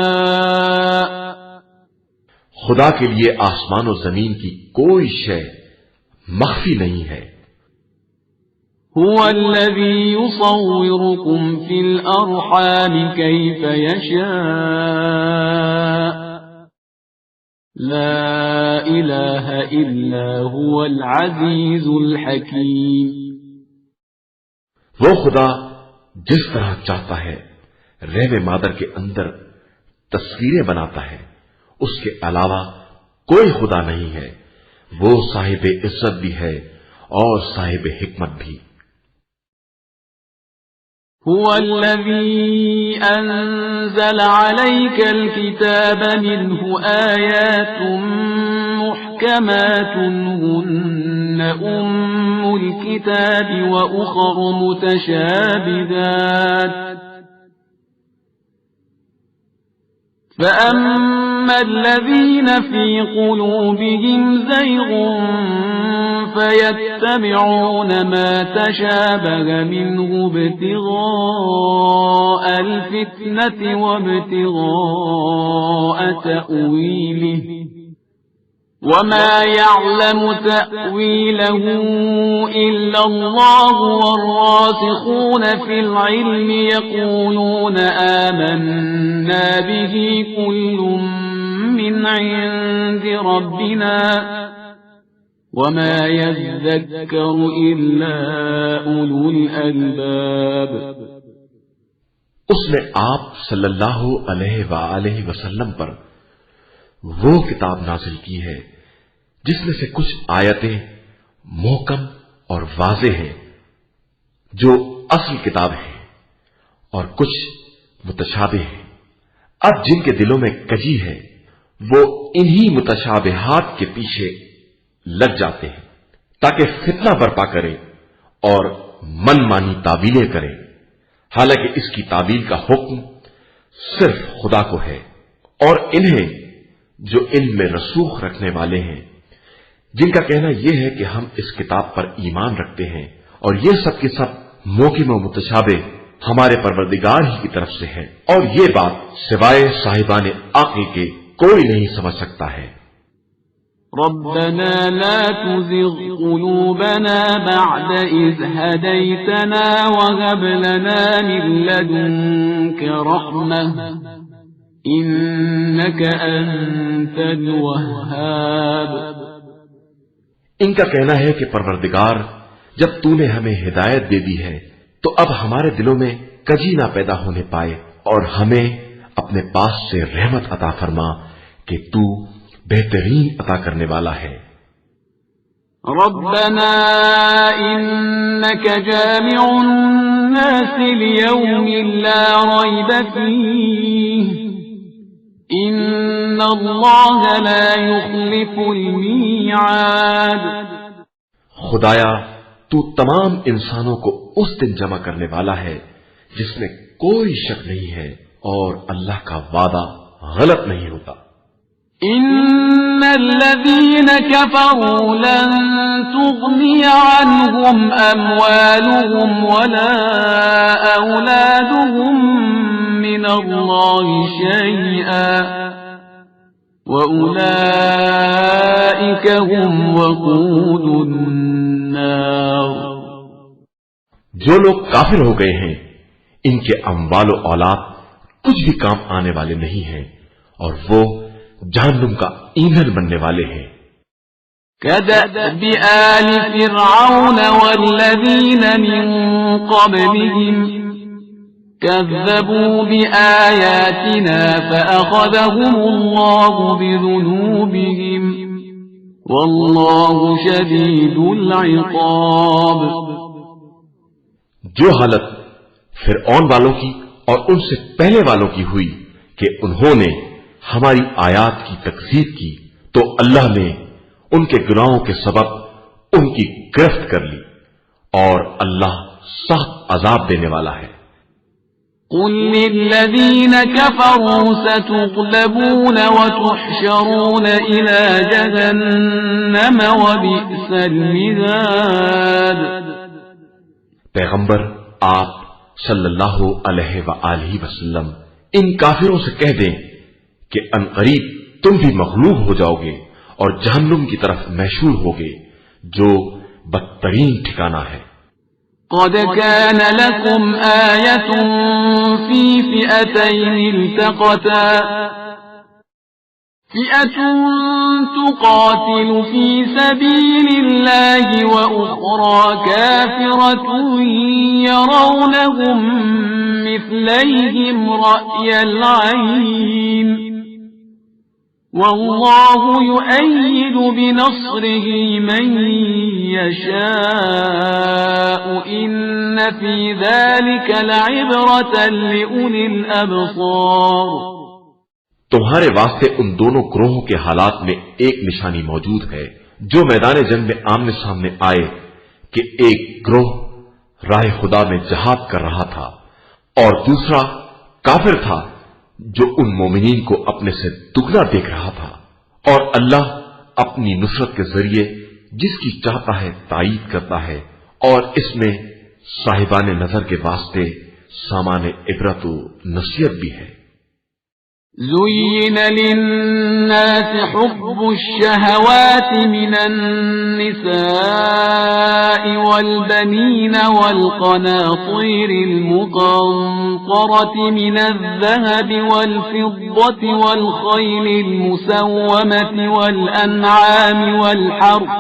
خدا کے لیے آسمان و زمین کی کوئی شے مخفی نہیں ہے۔ هو الذي يصوركم في الأرحام كيف يشاء لا إله إلا هو العزيز الحكيم۔ وہ خدا جس طرح چاہتا ہے رحم مادر کے اندر تصویریں بناتا ہے، اس کے علاوہ کوئی خدا نہیں ہے، وہ صاحب عزت بھی ہے اور صاحب حکمت بھی۔ هو الذي أنزل عليك الكتاب منه آيات محكمات هن أم الكتاب وأخر متشابهات فأما الذين في قلوبهم زيغ فيتبعون ما تشابه منه ابتغاء الفتنة وابتغاء تأويله وما يعلم تأويله إلا الله والراسخون في العلم يقولون آمنا به كل من عند ربنا وما يذكر إلا أولو الألباب۔ اس نے آپ صلی اللہ علیہ وآلہ وسلم پر وہ کتاب نازل کی ہے جس میں سے کچھ آیتیں محکم اور واضح ہیں جو اصل کتاب ہے، اور کچھ متشابہ ہیں۔ اب جن کے دلوں میں کجی ہے وہ انہی متشابہات کے پیچھے لگ جاتے ہیں تاکہ فتنہ برپا کرے اور من مانی تعویلیں کرے، حالانکہ اس کی تعویل کا حکم صرف خدا کو ہے، اور انہیں جو علم میں رسوخ رکھنے والے ہیں جن کا کہنا یہ ہے کہ ہم اس کتاب پر ایمان رکھتے ہیں اور یہ سب کے سب محکم و متشابہ ہمارے پروردگار ہی کی طرف سے ہے، اور یہ بات سوائے صاحبان عقل کے کوئی نہیں سمجھ سکتا ہے۔ ربنا لا تزغ قلوبنا بعد إذ هديتنا وهب لنا من لدنك رحمة إنك أنت الوهاب۔ ان کا کہنا ہے کہ پروردگار جب تو نے ہمیں ہدایت دے دی ہے تو اب ہمارے دلوں میں کجی نہ پیدا ہونے پائے اور ہمیں اپنے پاس سے رحمت عطا فرما کہ تو بہترین عطا کرنے والا ہے۔ ربنا إنك جامع الناس ليوم لا ريب فيه إن الله لا يخلف الميعاد۔ خدایا تو تمام انسانوں کو اس دن جمع کرنے والا ہے جس میں کوئی شک نہیں ہے اور اللہ کا وعدہ غلط نہیں ہوتا۔ إن الذين كفروا لن تغني عنهم أموالهم ولا أولادهم من الله شيئا وأولئك هم وقود النار۔ جو لوگ کافر ہو گئے ہیں ان کے اموال و اولاد کچھ بھی کام آنے والے نہیں ہیں اور وہ جہنم کا ایندھن بننے والے ہیں۔ كدأب آل فرعون والذين من قبلهم كذبوا بآياتنا فأخذهم الله بذنوبهم والله شديد العقاب۔ جو حالت فرعون والوں کی اور ان سے پہلے والوں کی ہوئی کہ انہوں نے ہماری آیات کی تکذیب کی تو اللہ نے ان کے گناہوں کے سبب ان کی گرفت کر لی اور اللہ سخت عذاب دینے والا ہے۔ قل للذين كفروا ستغلبون وتحشرون إلى جهنم وبئس المهاد۔ پیغمبر آپ صلی اللہ علیہ وآلہ وسلم ان کافروں سے کہہ دیں کہ عنقریب تم بھی مغلوب ہو جاؤ گے اور جہنم کی طرف محشور ہوگے جو بدترین ٹھکانہ ہے۔ قد كان لكم آية في فئتين التقتا فئة تقاتل في سبيل الله وأخرى كافرة يرونهم مثليهم رأي العين والله يؤيد بنصره من يشاء إن في ذلك لعبرة لأولي الأبصار۔ تمہارے واسطے ان دونوں گروہوں کے حالات میں ایک نشانی موجود ہے جو میدان جنگ میں آمنے سامنے آئے کہ ایک گروہ راہ خدا میں جہاد کر رہا تھا اور دوسرا کافر تھا جو ان مومنین کو اپنے سے دگنا دیکھ رہا تھا، اور اللہ اپنی نصرت کے ذریعے جس کی چاہتا ہے تائید کرتا ہے، اور اس میں صاحبان نظر کے واسطے سامان عبرت و نصیحت بھی ہے۔ زين للناس حب الشهوات من النساء والبنين والقناطير المقنطرة من الذهب والفضة والخيل المسومة والأنعام والحرث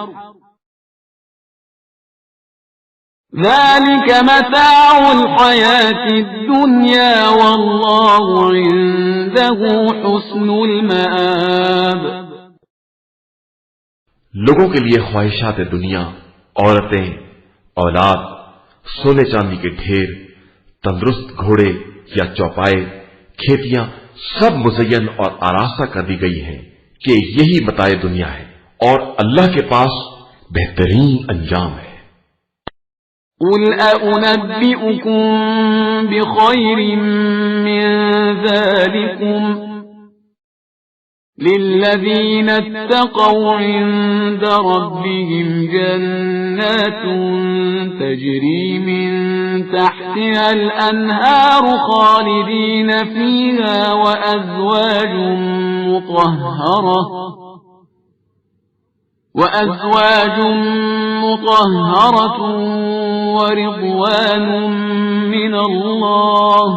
ذلك متاع الحياة الدنيا والله عنده حسن المآب۔ لوگوں کے لیے خواہشات دنیا، عورتیں، اولاد، سونے چاندی کے ڈھیر، تندرست گھوڑے یا چوپائے، کھیتیاں سب مزین اور آراستہ کر دی گئی ہیں کہ یہی متاع دنیا ہے اور اللہ کے پاس بہترین انجام ہے۔ قل أأنبئكم بخير من ذلكم للذين اتقوا عند ربهم جنات تجري من تحتها الأنهار خالدين فيها وأزواج مطهرة ورضوان من الله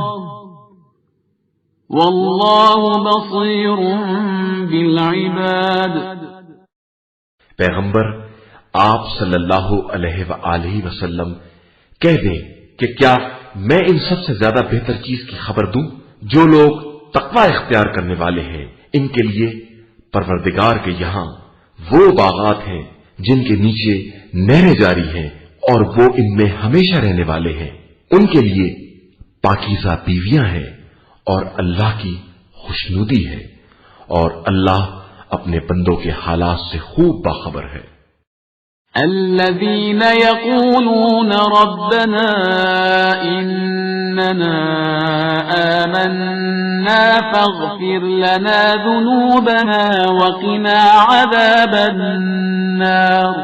والله بصير بالعباد۔ پیغمبر آپ صلی اللہ علیہ وآلہ وسلم کہہ دیں کہ کیا میں ان سب سے زیادہ بہتر چیز کی خبر دوں؟ جو لوگ تقوی اختیار کرنے والے ہیں ان کے لیے پروردگار کے یہاں وہ باغات ہیں جن کے نیچے نہریں جاری ہیں اور وہ ان میں ہمیشہ رہنے والے ہیں. ان کے لیے پاکیزہ بیویاں ہیں اور اللہ کی خوشنودی ہے، اور اللہ اپنے بندوں کے حالات سے خوب باخبر ہے. الذين يقولون ربنا إننا آمنا فاغفر لنا ذنوبنا وقنا عذاب النار.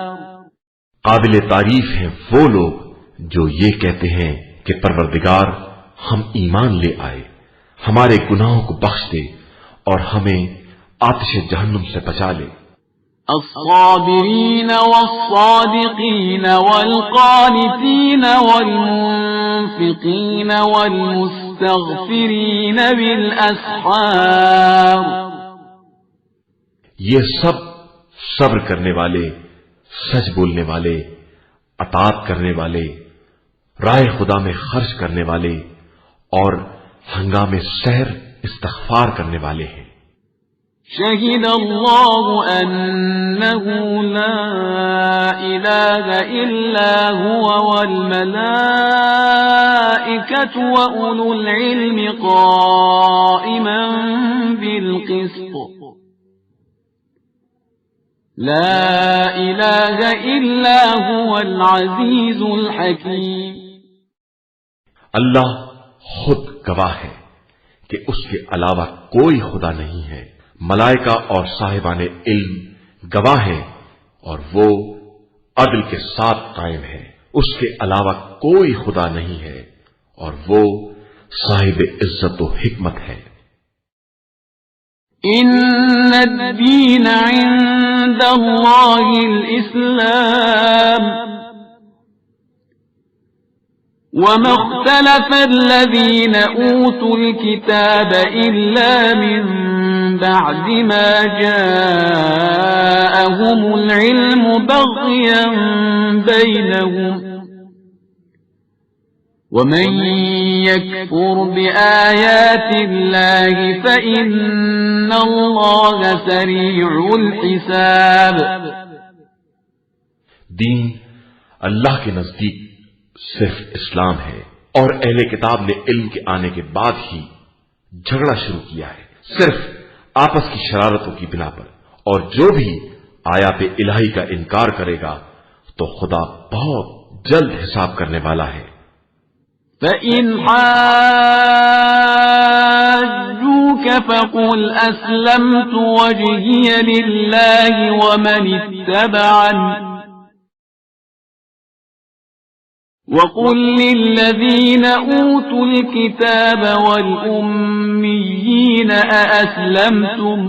قابل تعریف ہیں وہ لوگ جو یہ کہتے ہیں کہ پروردگار ہم ایمان لے آئے، ہمارے گناہوں کو بخش دے اور ہمیں آتش جہنم سے بچا لے. الصابرين والصادقين والقانتين والمنفقين والمستغفرين بالأسحار. یہ سب صبر کرنے والے، سچ بولنے والے، اطاعت کرنے والے، راہ خدا میں خرچ کرنے والے اور ہنگامے سحر استغفار کرنے والے ہیں. شهد الله أنه لا إله إلا هو والملائكة وأولو العلم قائما بالقسط لا إله إلا هو العزيز الحكيم. اللہ خود گواہ ہے کہ اس کے علاوہ کوئی خدا نہیں ہے، ملائکہ اور صاحبان علم گواہ ہیں، اور وہ عدل کے ساتھ قائم ہے. اس کے علاوہ کوئی خدا نہیں ہے اور وہ صاحب عزت و حکمت ہے. إن الدين عند الله الإسلام وما اختلف الذين أوتوا الكتاب إلا من بعد ما جاءهم العلم بغيا بينهم ومن يكفر بآيات الله فإن الله سريع الحساب. دین اللہ کے نزدیک صرف اسلام ہے، اور اہل کتاب نے علم کے آنے کے بعد ہی جھگڑا شروع کیا ہے صرف آپس کی شرارتوں کی بنا پر، اور جو بھی آیات الہی کا انکار کرے گا تو خدا بہت جلد حساب کرنے والا ہے. فَإِنْ حَاجُّوكَ فَقُلْ أَسْلَمْتُ وَجْهِيَ لِلَّهِ وَمَنِ اتَّبَعَنِ وَقُلْ لِلَّذِينَ أُوتُوا الْكِتَابَ وَالْأُمِّيِّينَ أَأَسْلَمْتُمْ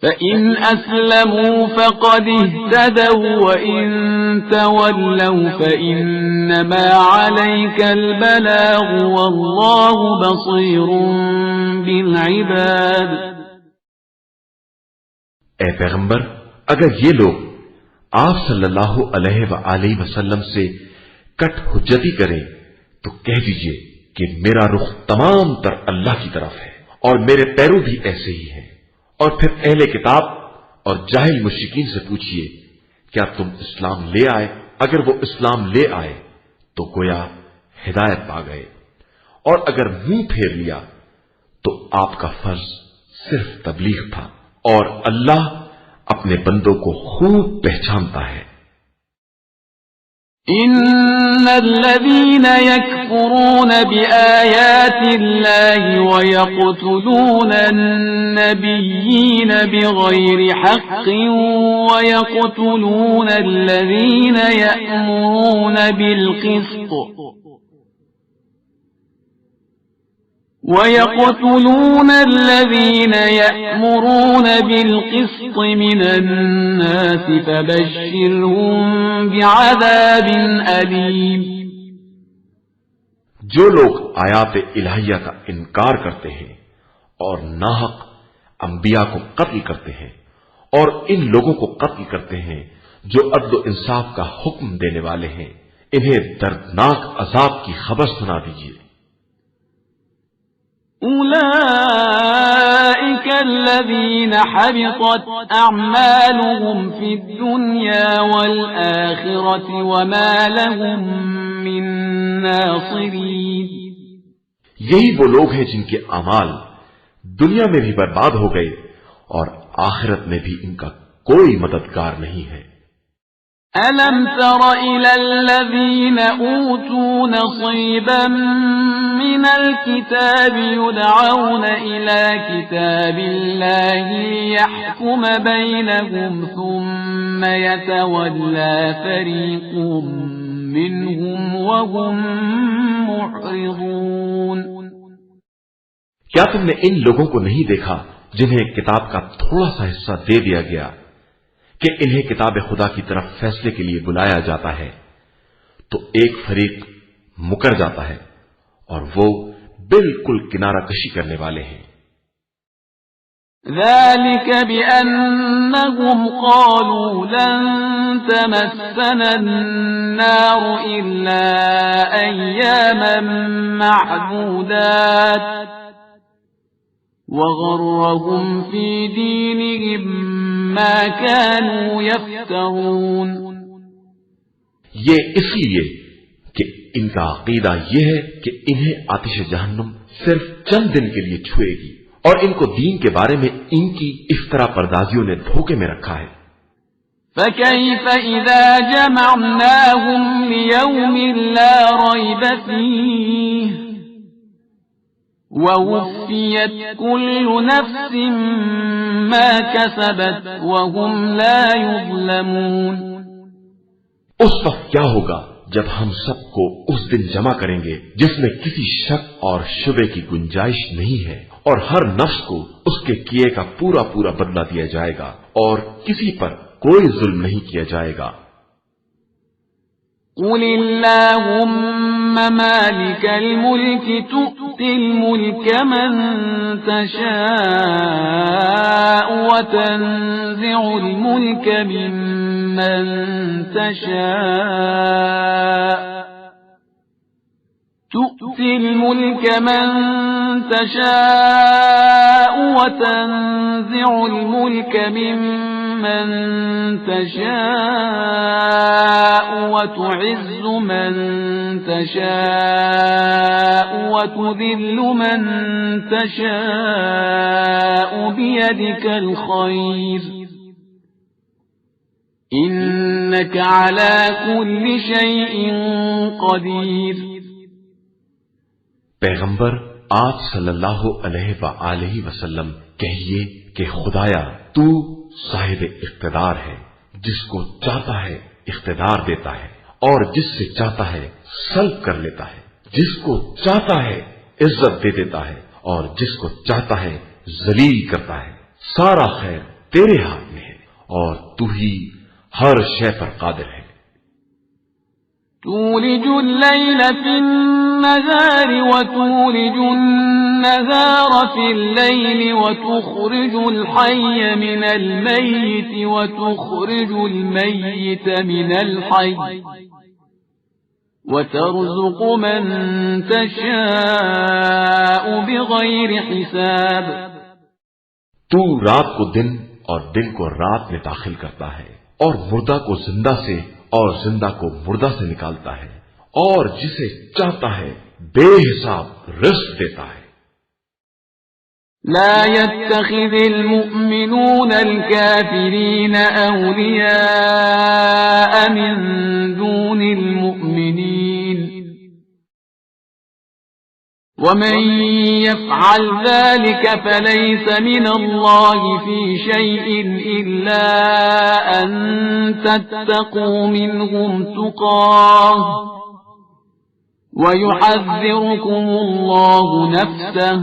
فَإِنْ أَسْلَمُوا فَقَدِ اهْتَدَوْا وَإِنْ تَوَلَّوْا فَإِنَّمَا عَلَيْكَ الْبَلَاغُ وَاللَّهُ بَصِيرٌ بِالْعِبَادِ. اے پیغمبر، اگر یہ لوگ آپ صلی اللہ علیہ وآلہ وسلم سے کٹ حجتی کریں تو کہہ دیجئے کہ میرا رخ تمام تر اللہ کی طرف ہے اور میرے پیرو بھی ایسے ہی ہیں. اور پھر اہل کتاب اور جاہل مشرکین سے پوچھئے کیا تم اسلام لے آئے؟ اگر وہ اسلام لے آئے تو گویا ہدایت پا گئے، اور اگر منہ پھیر لیا تو آپ کا فرض صرف تبلیغ تھا، اور اللہ اپنے بندوں کو خوب پہچانتا ہے. إن الذين يكفرون بآيات الله ويقتلون النبيين بغير حق ويقتلون الذين يأمرون بالقسط من الناس فبشرهم بعذاب أليم. جو لوگ آیات الہیہ کا انکار کرتے ہیں اور ناحق انبیاء کو قتل کرتے ہیں اور ان لوگوں کو قتل کرتے ہیں جو عدل و انصاف کا حکم دینے والے ہیں، انہیں دردناک عذاب کی خبر سنا دیجیے۔ أولئك الذين حبطت أعمالهم في الدنيا والآخرة وما لهم من ناصرين۔ یہی وہ لوگ ہیں جن کے اعمال دنیا میں بھی برباد ہو گئے اور آخرت میں بھی ان کا کوئی مددگار نہیں ہے۔ أَلَمْ تَرَ إِلَى الَّذِينَ أُوتُوا نَصِيبًا مِنَ الْكِتَابِ يُدْعَوْنَ إِلَى كِتَابِ اللَّهِ لِيَحْكُمَ بَيْنَهُمْ ثُمَّ يَتَوَلَّى فَرِيقٌ مِّنْهُمْ وَهُمْ مُعْرِضُونَ۔ کیا تم نے ان لوگوں کو نہیں دیکھا جنہیں کتاب کا تھوڑا سا حصہ دے دیا گیا کہ انہیں کتاب خدا کی طرف فیصلے کے لیے بلایا جاتا ہے، تو ایک فریق مکر جاتا ہے اور وہ بالکل کنارہ کشی کرنے والے ہیں۔ ذلك بأنهم قالوا لن تمسنا النار إلا أياما معدودات وغرهم في دينهم ما كانوا يفترون۔ یہ اس لیے کہ ان کا عقیدہ یہ ہے کہ انہیں آتش جہنم صرف چند دن کے لیے چھوئے گی، اور ان کو دین کے بارے میں ان کی افطرا پردازیوں نے دھوکے میں رکھا ہے۔ فَكَيْفَ إِذَا جَمَعْنَاهُمْ لِيَوْمٍ لَا رَيْبَ فِيهِ وَوُفِّيَتْ كُلُّ نَفْسٍ مَا كَسَبَتْ وَهُمْ لَا يُظْلَمُونَ۔ اس وقت کیا ہوگا جب ہم سب کو اس دن جمع کریں گے جس میں کسی شک اور شبے کی گنجائش نہیں ہے، اور ہر نفس کو اس کے کیے کا پورا پورا بدلہ دیا جائے گا، اور کسی پر کوئی ظلم نہیں کیا جائے گا۔ قُلِ اللَّهُمَّ مَالِكَ الْمُلْكِ تُؤْتِي الْمُلْكَ مَن تَشَاءُ وَتَنزِعُ الْمُلْكَ مِمَّن تَشَاءُ تُؤْتِي الْمُلْكَ مَن تَشَاءُ وَتَنزِعُ الْمُلْكَ مِمَّن تَشَاءُ وَتُعِزُّ مَن تَشَاءُ وَتُذِلُّ مَن تَشَاءُ بِيَدِكَ الْخَيْرُ إِنَّكَ عَلَى كُلِّ شَيْءٍ قَدِيرٌ۔ پیغمبر آپ صلی اللہ علیہ وآلہ وسلم کہیے کہ خدایا تو صاحب اقتدار ہے، جس کو چاہتا ہے اقتدار دیتا ہے اور جس سے چاہتا ہے سلب کر لیتا ہے، جس کو چاہتا ہے عزت دے دیتا ہے اور جس کو چاہتا ہے ذلیل کرتا ہے۔ سارا خیر تیرے ہاتھ میں ہے اور تو ہی ہر شے پر قادر ہے۔ تولج الليل في النهار وتولج النهار في الليل وتخرج الحي من الميت وتخرج الميت من الحي وترزق من تشاء بغير حساب۔ تو رات کو دن اور دن کو رات میں داخل کرتا ہے اور مردہ کو زندہ سے اور زندہ کو مردہ سے نکالتا ہے، اور جسے چاہتا ہے بے حساب رزق دیتا ہے۔ لا يتخذ المؤمنون الكافرين أولياء من دون المؤمنين ومن يفعل ذلك فليس من الله في شيء إلا أن تتقوا منهم تقاه ويحذركم الله نفسه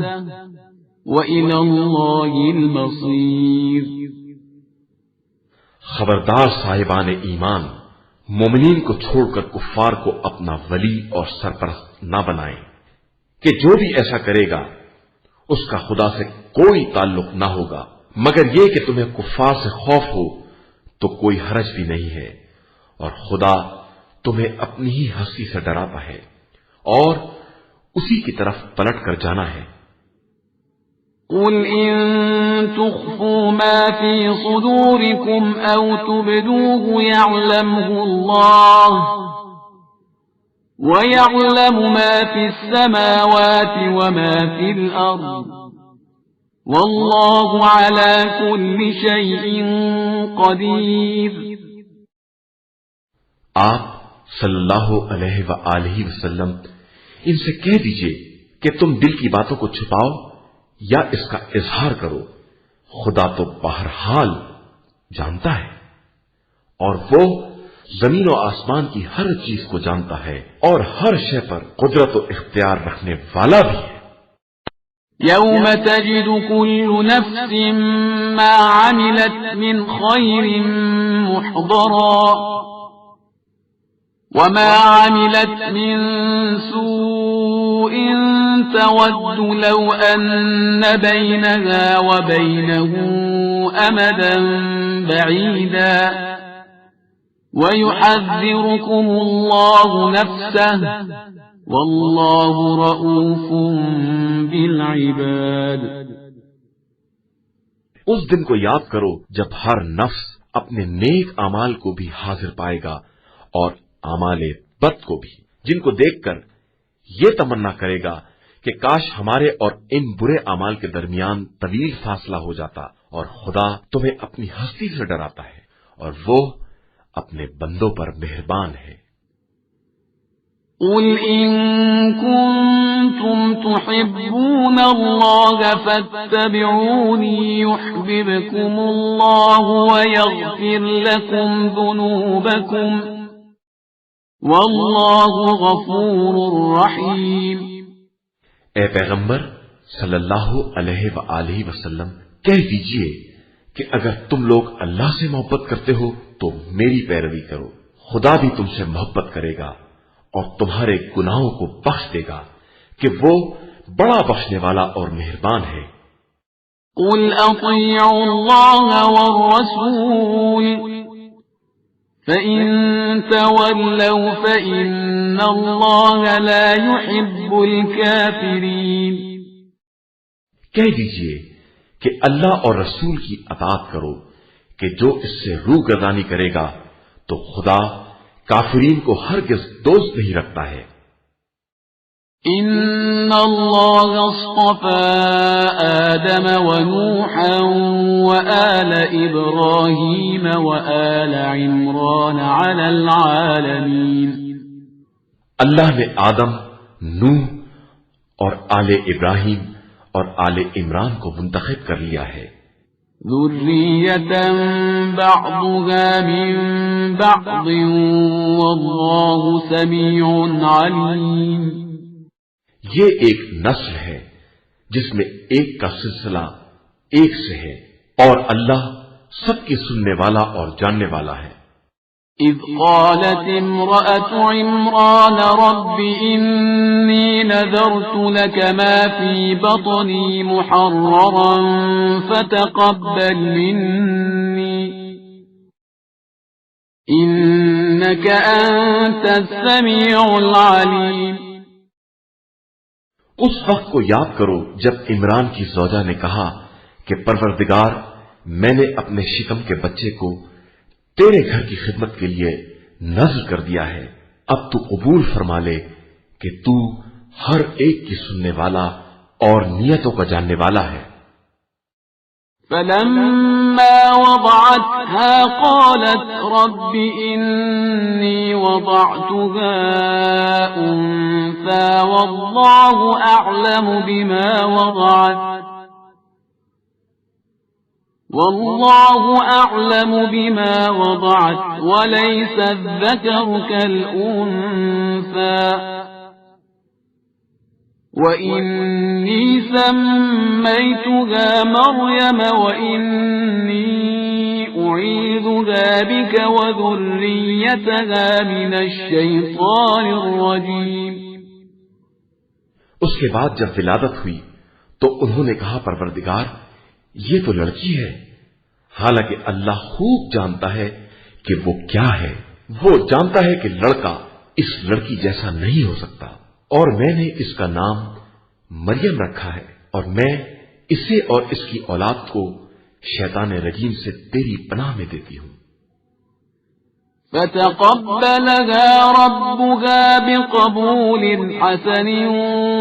وإلى الله المصير۔ خبردار صاحبان ایمان، مومنین کو چھوڑ کر کفار کو اپنا ولی اور سرپرست نہ بنائیں کہ جو بھی ایسا کرے گا اس کا خدا سے کوئی تعلق نہ ہوگا، مگر یہ کہ تمہیں کفار سے خوف ہو تو کوئی حرج بھی نہیں ہے، اور خدا تمہیں اپنی ہی ہستی سے ڈراتا ہے اور اسی کی طرف پلٹ کر جانا ہے۔ قل إن تخفوا ما في صدوركم أو تبدوه يعلمه الله ويعلم ما في السماوات وما في الأرض والله على كل شيء قدير۔ آپ صلی اللہ علیہ وآلہ وسلم ان سے کہہ دیجئے کہ تم دل کی باتوں کو چھپاؤ یا اس کا اظہار کرو، خدا تو بہرحال جانتا ہے، اور وہ زمین و آسمان کی ہر چیز کو جانتا ہے اور ہر شے پر قدرت و اختیار رکھنے والا بھی ہے۔ يوم تجد كل نفس ما عملت من خير محضرا وما عملت من سوء تود لو أن بينها وبينه أمدا بعيدا ويحذركم الله نفسه والله رؤوف بالعباد۔ اس دن کو یاد کرو جب ہر نفس اپنے نیک اعمال کو بھی حاضر پائے گا اور اعمال بد کو بھی، جن کو دیکھ کر یہ تمنا کرے گا کہ کاش ہمارے اور ان برے اعمال کے درمیان طویل فاصلہ ہو جاتا، اور خدا تمہیں اپنی ہستی سے ڈراتا ہے اور وہ اپنے بندوں پر مہربان ہے۔ قل إن كنتم تحبون الله فاتبعوني يحببكم الله ويغفر لكم ذنوبكم والله غفور رحيم۔ اے پیغمبر صلی اللہ علیہ وآلہ وسلم کہہ دیجئے کہ اگر تم لوگ اللہ سے محبت کرتے ہو تو میری پیروی کرو، خدا بھی تم سے محبت کرے گا اور تمہارے گناہوں کو بخش دے گا کہ وہ بڑا بخشنے والا اور مہربان ہے۔ قل اطیعوا اللہ والرسول فإن تولوا فإن اللہ لا يحب الكافرین۔ کہہ دیجئے کہ اللہ اور رسول کی اطاعت کرو کہ جو اس سے روگردانی کرے گا تو خدا کافرین کو ہرگز دوست نہیں رکھتا ہے۔ ان اللہ اصطفى آدم ونوحا وآل ابراہیم وآل عمران علی العالمین۔ اللہ نے آدم، نوح اور آل ابراہیم اور آل عمران کو منتخب کر لیا ہے۔ ذریۃ بعضها من بعض واللہ سمیع علیم۔ یہ ایک نسل ہے جس میں ایک کا سلسلہ ایک سے ہے، اور اللہ سب کی سننے والا اور جاننے والا ہے۔ اذ قالت امرأة عمران رب انی نذرت لك ما في بطني محررا فتقبل مني انك انت السميع العليم۔ اس وقت کو یاد کرو جب عمران کی زوجہ نے کہا کہ پروردگار، میں نے اپنے شکم کے بچے کو تیرے گھر کی خدمت کے لیے نذر کر دیا ہے، اب تو قبول فرما لے کہ تو ہر ایک کی سننے والا اور نیتوں کا جاننے والا ہے۔ فلما وضعتها قالت رب إني وضعتها أنثى والله أعلم بما وضعت وليس الذكر كالأنثى وإني سميتها مريم وإني أعيذها بك وذريتها من الشيطان الرجيم۔ اس کے بعد جب ولادت ہوئی تو انہوں نے کہا پروردگار، یہ تو لڑکی ہے، حالانکہ اللہ خوب جانتا ہے کہ وہ کیا ہے. وہ جانتا ہے کہ لڑکا اس لڑکی جیسا نہیں ہو سکتا، اور میں نے اس کا نام مریم رکھا ہے، اور میں اسے اور اس کی اولاد کو شیطان رجیم سے تیری پناہ میں دیتی ہوں. فتقبلها ربها بقبول حسن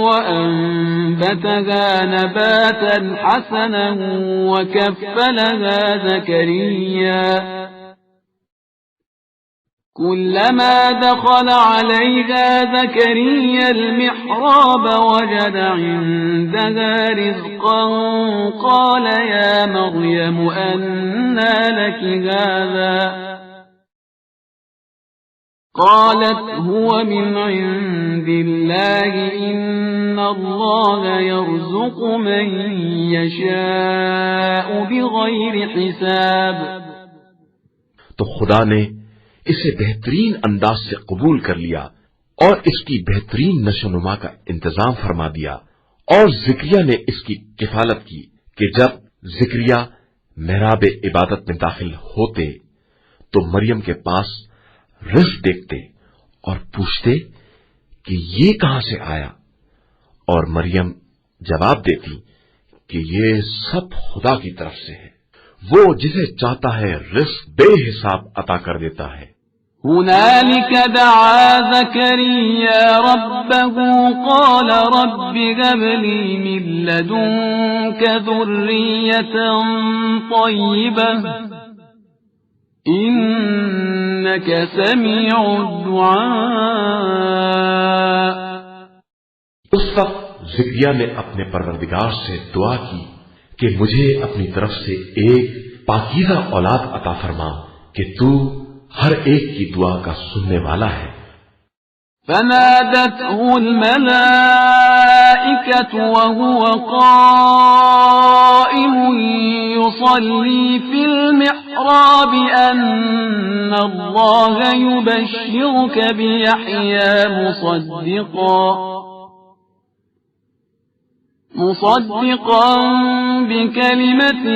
وأنبتها نباتا حسنا وكفلها زكريا كلما دخل عليها زكريا المحراب وجد عندها رزقا قال يا مريم أنى لك هذا قالت هو من عند الله إن الله يرزق من يشاء بغير حساب. تو خدا نے اسے بہترین انداز سے قبول کر لیا اور اس کی بہترین نشو نما کا انتظام فرما دیا. اور زکریا نے اس کی کفالت کی کہ جب زکریا محراب عبادت میں داخل ہوتے تو مریم کے پاس رزق دیکھتے اور پوچھتے کہ یہ کہاں سے آیا، اور مریم جواب دیتی کہ یہ سب خدا کی طرف سے ہے، وہ جسے چاہتا ہے رزق بے حساب عطا کر دیتا ہے. هنالك دعا زكريا ربه قال رب هب لي من لدنك ذرية طيبة إنك سميع الدعاء. اس وقت زکریا نے اپنے پروردگار سے دعا کی کہ مجھے اپنی طرف سے ایک پاکیزہ اولاد عطا فرما کہ تو ہر ایک کی دعا کا سننے والا ہے. فنادته الملائكة وهو قائم يصلي في المحراب أن الله يبشرك بيحيى مصدقا بكلمة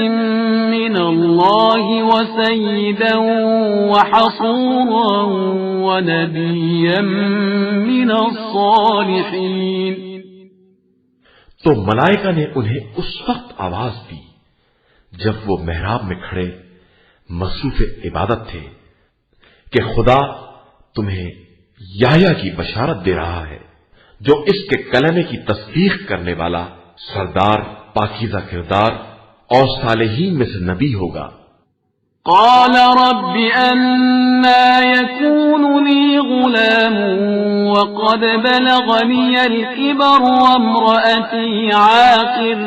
من الله وسيدا وحصورا ونبيا من الصالحين. تو ملائکہ نے انہیں اس وقت آواز دی جب وہ محراب میں کھڑے مصروف عبادت تھے کہ خدا تمہیں یحییٰ کی بشارت دے رہا ہے جو اس کے کلمے کی تصدیق کرنے والا، سردار، پاکیزہ کردار اور صالحین میں سے نبی ہوگا. قال رب أنا يكون لي غلام وقد بلغني الكبر وامرأتي عاقر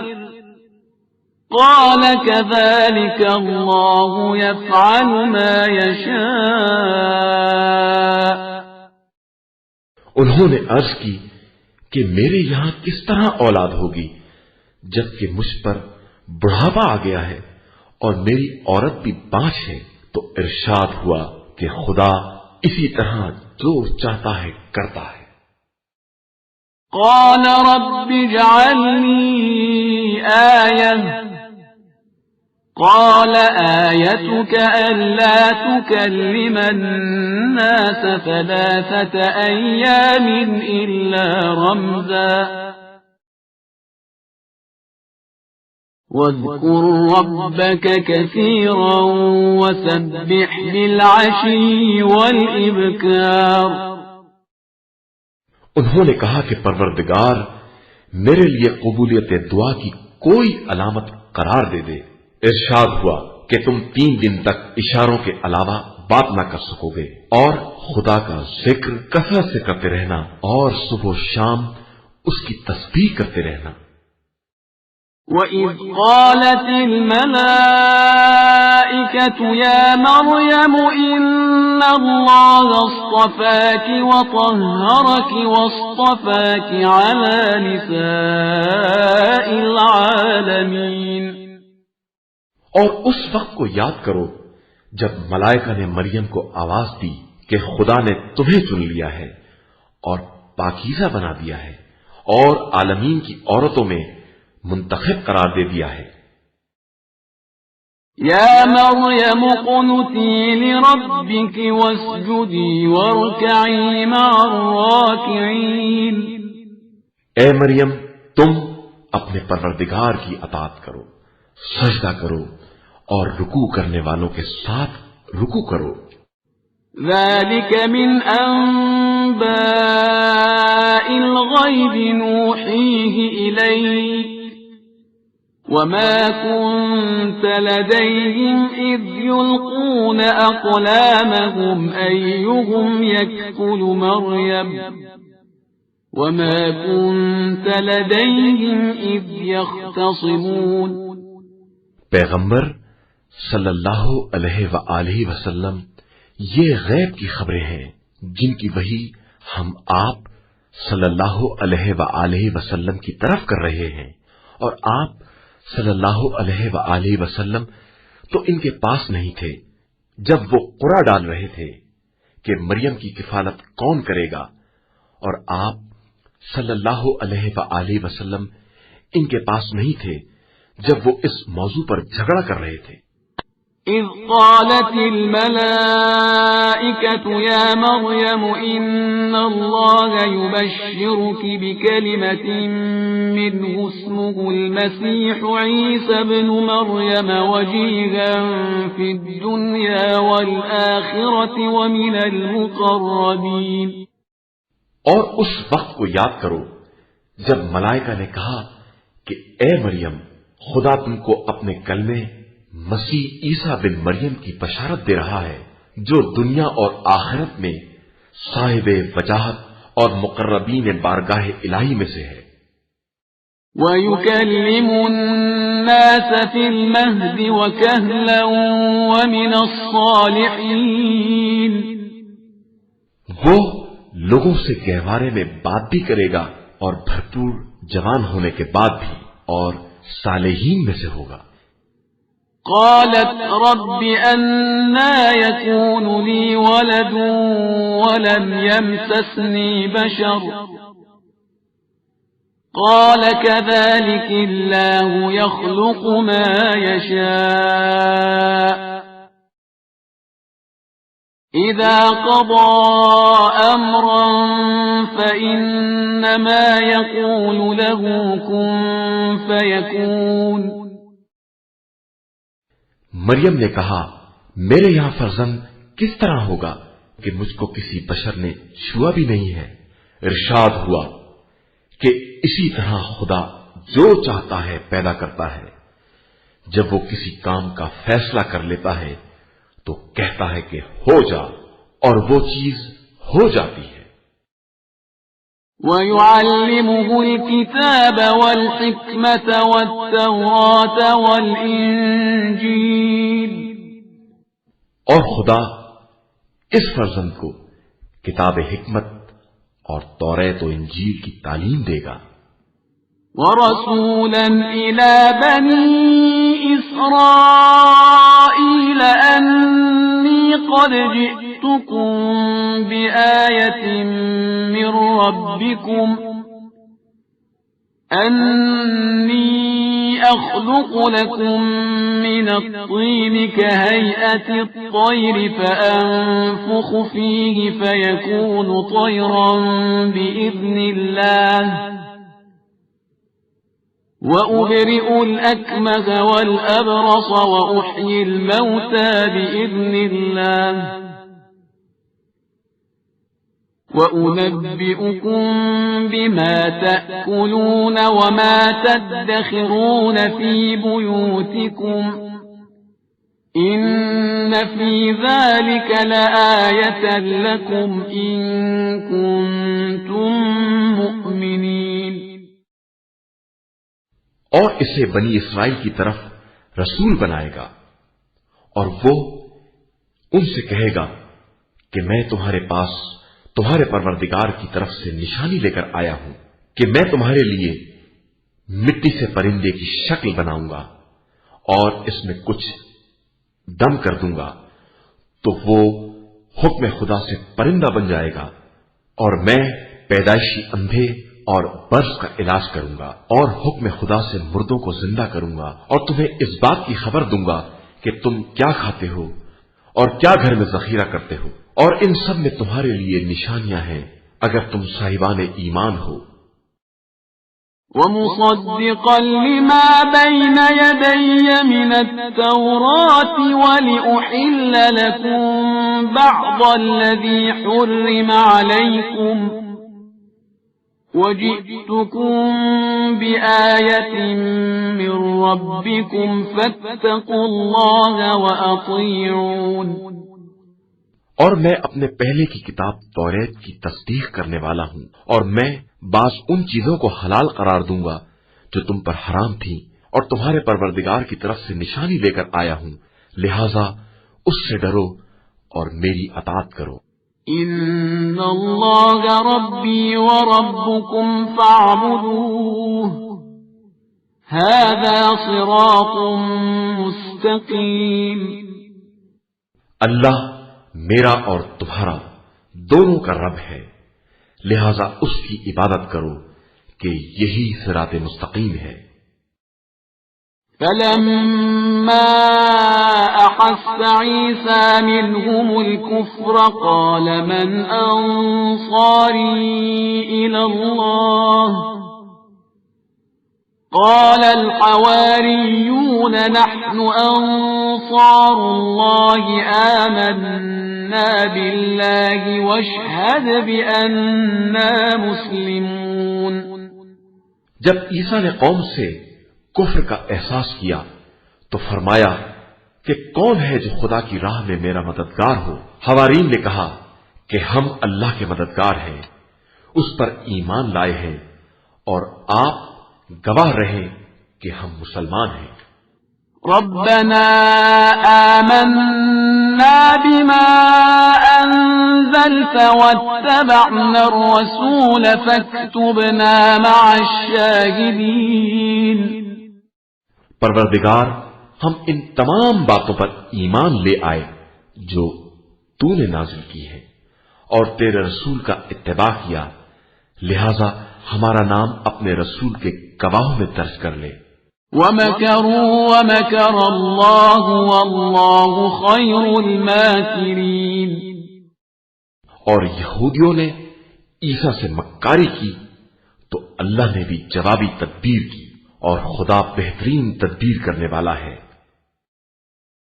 قال كذلك الله يفعل ما يشاء. انہوں نے عرض کی کہ میرے یہاں کس طرح اولاد ہوگی جبکہ مجھ پر بڑھاپا آ گیا ہے اور میری عورت بھی بانجھ ہے. تو ارشاد ہوا کہ خدا اسی طرح جو چاہتا ہے کرتا ہے. قال رب اجعل لي آية قال آيتك ألا تكلم الناس 3 أيام إلا رمزا واذكر ربك كثيرا وسبح بالعشي والإبكار. انہوں نے کہا کہ پروردگار میرے لیے قبولیت دعا کی کوئی علامت قرار دے دے. ارشاد ہوا کہ تم 3 دن تک اشاروں کے علاوہ بات نہ کر سکو گے اور خدا کا ذکر کثرت سے کرتے رہنا اور صبح و شام اس کی تسبیح کرتے رہنا. وَإِذْ قَالَتِ الْمَلَائِكَةُ يَا مَرْيَمُ إِنَّ اللَّهَ اصْطَفَاكِ وَطَهَّرَكِ وَاصْطَفَاكِ عَلَى نِسَاءِ الْعَالَمِينَ. اور اس وقت کو یاد کرو جب ملائکہ نے مریم کو آواز دی کہ خدا نے تمہیں چن لیا ہے اور پاکیزہ بنا دیا ہے اور عالمین کی عورتوں میں منتخب قرار دے دیا ہے. يا مريم اقنتي لربك واسجدي واركعي مع الراكعين. اے مریم، تم اپنے پروردگار کی اطاعت کرو، سجدہ کرو اور رکوع کرنے والوں کے ساتھ رکوع کرو. ذلك من أنباء الغيب نوحيه إليك وما كنت لديهم إذ يلقون أقلامهم أيهم يكفل مريم وما كنت لديهم إذ يختصمون. پیغمبر صلی اللہ علیہ وآلہ وسلم، یہ غیب کی خبریں ہیں جن کی وحی ہم آپ صلی اللہ علیہ وآلہ وسلم کی طرف کر رہے ہیں، اور آپ صلی اللہ علیہ وآلہ وسلم تو ان کے پاس نہیں تھے جب وہ قرعہ ڈال رہے تھے کہ مریم کی کفالت کون کرے گا، اور آپ صلی اللہ علیہ وآلہ وسلم ان کے پاس نہیں تھے جب وہ اس موضوع پر جھگڑا کر رہے تھے. إذ قالت الملائكة يا مريم إن الله يبشرك بكلمة منه اسمه المسيح عيسى ابن مريم وجيها في الدنيا والآخرة ومن المقربين. اور اس وقت کو یاد کرو جب ملائکہ نے کہا کہ اے مریم، خدا تم کو اپنے کلمے مسیح عیسیٰ بن مریم کی بشارت دے رہا ہے جو دنیا اور آخرت میں صاحب وجاہت اور مقربین بارگاہ الہی میں سے ہے. وَيُكَلِّمُ النَّاسَ فِي الْمَهْدِ وَكَهْلًا وَمِنَ الصَّالِحِينَ. وہ لوگوں سے گہوارے میں بات بھی کرے گا اور بھرپور جوان ہونے کے بعد بھی، اور صالحین میں سے ہوگا. قالت رب أنى يكون لي ولد ولم يمسسني بشر قال كذلك الله يخلق ما يشاء إذا قضى أمرا فإنما يقول له كن فيكون. مریم نے کہا میرے یہاں فرزند کس طرح ہوگا کہ مجھ کو کسی بشر نے چھوا بھی نہیں ہے. ارشاد ہوا کہ اسی طرح خدا جو چاہتا ہے پیدا کرتا ہے. جب وہ کسی کام کا فیصلہ کر لیتا ہے تو کہتا ہے کہ ہو جا، اور وہ چیز ہو جاتی ہے. وَيُعَلِّمُهُ الْكِتَابَ وَالْحِكْمَةَ وَالتَّوْرَاةَ وَالْإِنْجِيلَ. اور خدا اس فرزند کو کتاب حکمت اور توریت و انجیل کی تعلیم دے گا. وَرَسُولًا إِلَى بَنِي إِسْرَائِيلَ أَنِّي قَدْ جِئْتُكُمْ بِآيَةٍ مِّن رَّبِّكُمْ أَنِّي أَخْلُقُ لَكُم مِّنَ الطِّينِ كَهَيْئَةِ الطَّيْرِ فَأَنفُخُ فِيهِ فَيَكُونُ طَيْرًا بِإِذْنِ اللَّهِ وَأُبْرِئُ الْأَكْمَهَ وَالْأَبْرَصَ وَأُحْيِي الْمَوْتَى بِإِذْنِ اللَّهِ وَأُنَبِّئُكُم بِمَا تَأْكُلُونَ وَمَا تَدَّخِرُونَ فِي بُيُوتِكُمْ إِنَّ فِي ذَلِكَ لَآيَةً لَكُمْ إِن كُنتُم مُّؤْمِنِينَ. اور اسے بنی اسرائیل کی طرف رسول بنائے گا، اور وہ ان سے کہے گا کہ میں تمہارے پاس تمہارے پروردگار کی طرف سے نشانی لے کر آیا ہوں کہ میں تمہارے لیے مٹی سے پرندے کی شکل بناؤں گا اور اس میں کچھ دم کر دوں گا تو وہ حکم خدا سے پرندہ بن جائے گا، اور میں پیدائشی اندھے اور برس کا علاج کروں گا، اور حکم خدا سے مردوں کو زندہ کروں گا، اور تمہیں اس بات کی خبر دوں گا کہ تم کیا کھاتے ہو اور کیا گھر میں ذخیرہ کرتے ہو، اور ان سب میں تمہارے لیے نشانیاں ہیں اگر تم صاحبان ایمان ہو۔ وَمُصَدِّقًا لِمَا بَيْنَ يَدَيَّ مِنَ التَّوْرَاةِ وَلِأُحِلَّ لَكُمْ بَعْضَ الَّذِي حُرِّمَ عَلَيْكُمْ وَجِئْتُكُمْ بِآيَةٍ مِّن رَّبِّكُمْ فَاتَّقُوا اللَّهَ وَأَطِيعُونِ۔ اور میں اپنے پہلے کی کتاب توریت کی تصدیق کرنے والا ہوں، اور میں بعض ان چیزوں کو حلال قرار دوں گا جو تم پر حرام تھیں، اور تمہارے پروردگار کی طرف سے نشانی لے کر آیا ہوں، لہذا اس سے ڈرو اور میری اطاعت کرو۔ ان اللہ ربی وربکم فاعبدوہ ھذا صراط مستقیم۔ اللہ میرا اور تمہارا دونوں کا رب ہے، لہذا اس کی عبادت کرو کہ یہی صراط مستقیم ہے۔ فلما احس عیسی منهم الكفر قال من انصاری الى اللہ قال الحواریون نحن انصار اللہ آمنا باللہ واشہد بأننا مسلمون۔ جب عیسیٰ نے قوم سے کفر کا احساس کیا تو فرمایا کہ کون ہے جو خدا کی راہ میں میرا مددگار ہو؟ حوارین نے کہا کہ ہم اللہ کے مددگار ہیں، اس پر ایمان لائے ہیں، اور آپ گواہ رہیں کہ ہم مسلمان ہیں۔ ربنا آمنا بما انزلت واتبعنا الرسول فاكتبنا مع الشاهدين۔ پروردگار، ہم ان تمام باتوں پر ایمان لے آئے جو تو نے نازل کی ہے، اور تیرے رسول کا اتباع کیا، لہذا ہمارا نام اپنے رسول کے گواہوں میں درج کر لے۔ وَمَكَرُوا وَمَكَرَ اللَّهُ وَاللَّهُ خَيْرُ الْمَاكِرِينَ۔ اور یہودیوں نے عیسیٰ سے مکاری کی تو اللہ نے بھی جوابی تدبیر کی، اور خدا بہترین تدبیر کرنے والا ہے۔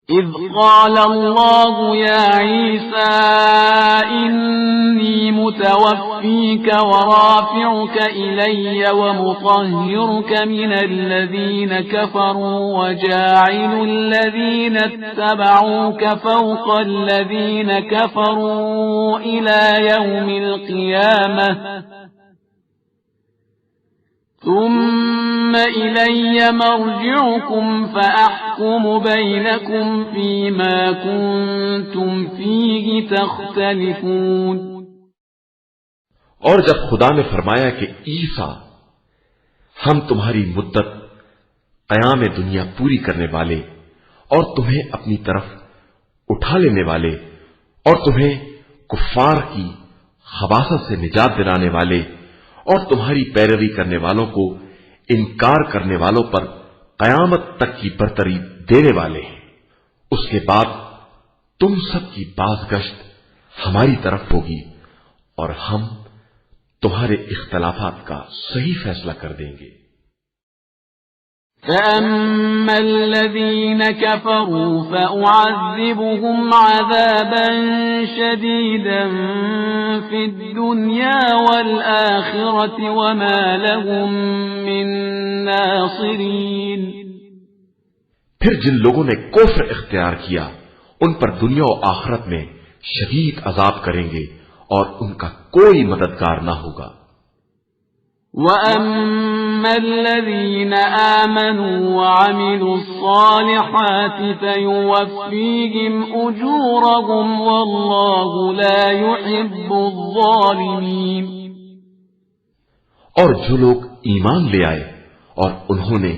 اذ قال اللہ یا عیسیٰ انی متوفیک ورافعک الی ومطہرک من الذین کفروا وجاعل الذین اتبعوک فوق الذین کفروا الی یوم القیامہ ثم إلي مرجعكم فأحكم بينكم فيما كنتم فيه تختلفون۔ اور جب خدا نے فرمایا کہ عیسیٰ، ہم تمہاری مدت قیام دنیا پوری کرنے والے اور تمہیں اپنی طرف اٹھا لینے والے اور تمہیں کفار کی خباثت سے نجات دلانے والے اور تمہاری پیروی کرنے والوں کو انکار کرنے والوں پر قیامت تک کی برتری دینے والے ہیں، اس کے بعد تم سب کی بازگشت ہماری طرف ہوگی اور ہم تمہارے اختلافات کا صحیح فیصلہ کر دیں گے۔ فَأَمَّا الَّذِينَ كَفَرُوا فَأُعَذِّبُهُمْ عَذَابًا شَدِيدًا فِي الدُّنْيَا وَالْآخِرَةِ وَمَا لَهُم مِّن نَّاصِرِينَ۔ پھر جن لوگوں نے کفر اختیار کیا ان پر دنیا و آخرت میں شدید عذاب کریں گے اور ان کا کوئی مددگار نہ ہوگا۔ وَأَمَّا الَّذِينَ آمَنُوا وَعَمِلُوا الصَّالِحَاتِ فَيُوَفِّيهِمْ أُجُورَهُمْ وَاللَّهُ لَا يُحِبُّ الظَّالِمِينَ۔ اور جو لوگ ایمان لے آئے اور انہوں نے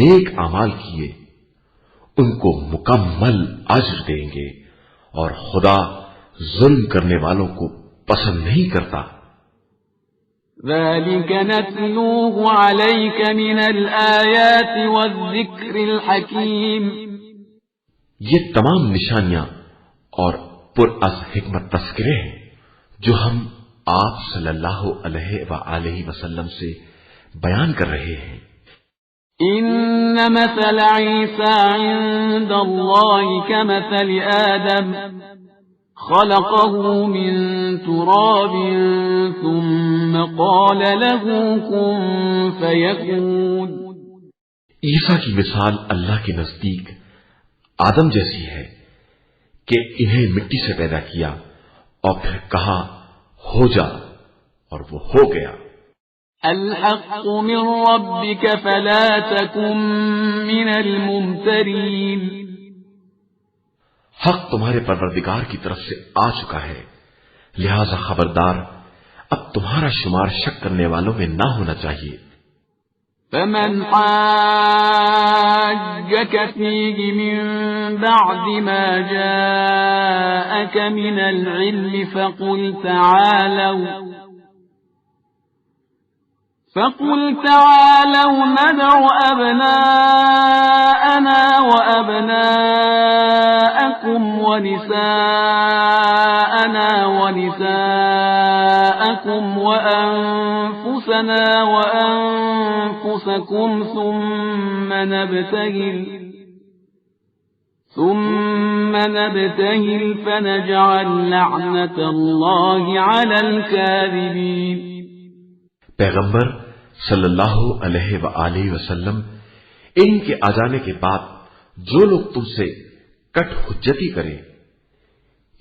نیک اعمال کیے ان کو مکمل اجر دیں گے، اور خدا ظلم کرنے والوں کو پسند نہیں کرتا۔ ذَلِكَ نَتْلُوهُ عَلَيْكَ مِنَ الْآيَاتِ وَالذِّكْرِ الْحَكِيمِ۔ یہ تمام نشانیاں اور پر از حکمت تذکرے ہیں جو ہم آپ صلی اللہ علیہ وآلہ وسلم سے بیان کر رہے ہیں۔ ان مثل عیسی عند اللہ كمثل آدم خلقه من تراب ثم قال له كن فيكون۔ عیسیٰ کی مثال اللہ کے نزدیک آدم جیسی ہے کہ انہیں مٹی سے پیدا کیا اور پھر کہا ہو جا، اور وہ ہو گیا۔ الحق من ربك فلا تكن من الممترين۔ حق تمہارے پروردگار کی طرف سے آ چکا ہے، لہذا خبردار اب تمہارا شمار شک کرنے والوں میں نہ ہونا چاہیے۔ فمن حاجك فيه من بعد ما جاءك من العلم فقل تعالوا ندع أبناءنا وأبناءكم ونساءنا ونساءكم وأنفسنا وأنفسكم ثم نبتهل فنجعل لعنة الله على الكاذبين۔ پیغمبر صلی اللہ علیہ وآلہ وسلم، ان کے آ جانے کے بعد جو لوگ تم سے کٹ حجتی کریں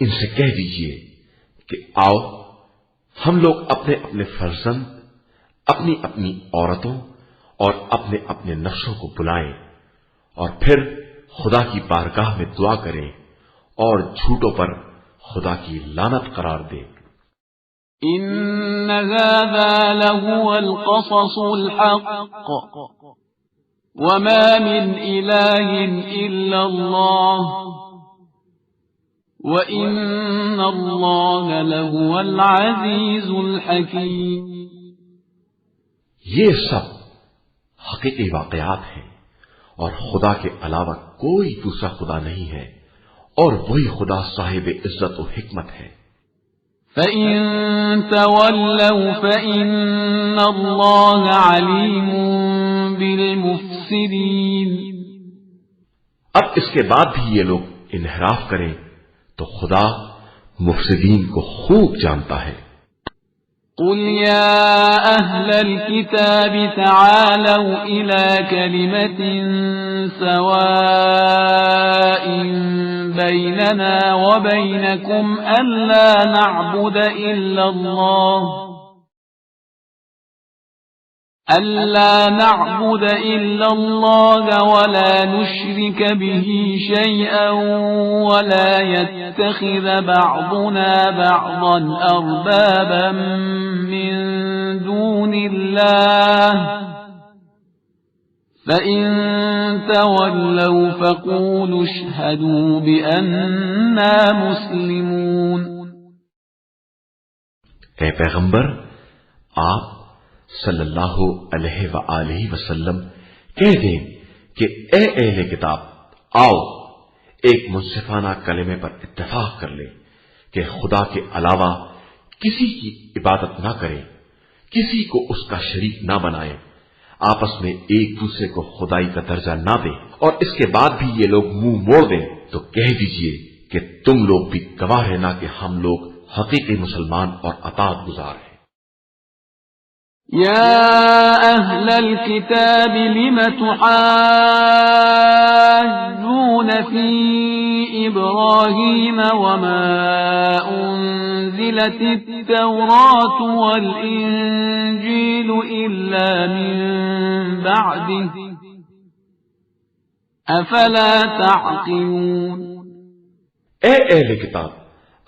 ان سے کہہ دیجئے کہ آؤ ہم لوگ اپنے اپنے فرزند، اپنی اپنی عورتوں اور اپنے اپنے نفسوں کو بلائیں اور پھر خدا کی بارگاہ میں دعا کریں اور جھوٹوں پر خدا کی لعنت قرار دیں۔ ان هذا لهو القصص الحق وما من اله الا الله وان الله لهو العزيز الحكيم۔ یہ سب حقیقی واقعات ہیں اور خدا کے علاوہ کوئی دوسرا خدا نہیں ہے، اور وہی خدا صاحب عزت و حکمت ہے۔ فَإِن تَوَلَّوْا فَإِنَّ اللَّهَ عَلِيمٌ بِالْمُفْسِدِينَ۔ اب اس کے بعد بھی یہ لوگ انحراف کریں تو خدا مفسدین کو خوب جانتا ہے۔ قُلْ يَا أَهْلَ الْكِتَابِ تَعَالَوْا إِلَى كَلِمَةٍ سَوَاءٍ بَيْنَنَا وَبَيْنَكُمْ أَلَّا نَعْبُدَ إِلَّا اللَّهَ وَلَا نُشْرِكَ بِهِ شَيْئًا وَلَا يَتَّخِذَ بَعْضُنَا بَعْضًا أَرْبَابًا مِّن دُونِ اللَّهِ فَإِن تَوَلَّوْا فَقُولُوا اشْهَدُوا بِأَنَّا مُسْلِمُونَ۔ اے پیغمبر، آپ صلی اللہ علیہ وآلہ وسلم کہہ دیں کہ اے اہل کتاب، آؤ ایک منصفانہ کلمے پر اتفاق کر لیں کہ خدا کے علاوہ کسی کی عبادت نہ کریں، کسی کو اس کا شریک نہ بنائیں، آپس میں ایک دوسرے کو خدائی کا درجہ نہ دیں، اور اس کے بعد بھی یہ لوگ منہ موڑ دیں تو کہہ دیجئے کہ تم لوگ بھی گواہ ہیں نہ کہ ہم لوگ حقیقی مسلمان اور اطاعت گزار ہیں۔ يا أهل الكتاب لم تحاجون في إبراهيم وما أنزلت التوراة والإنجيل إلا من بعده أفلا تعقلون۔ اے اہل کتاب،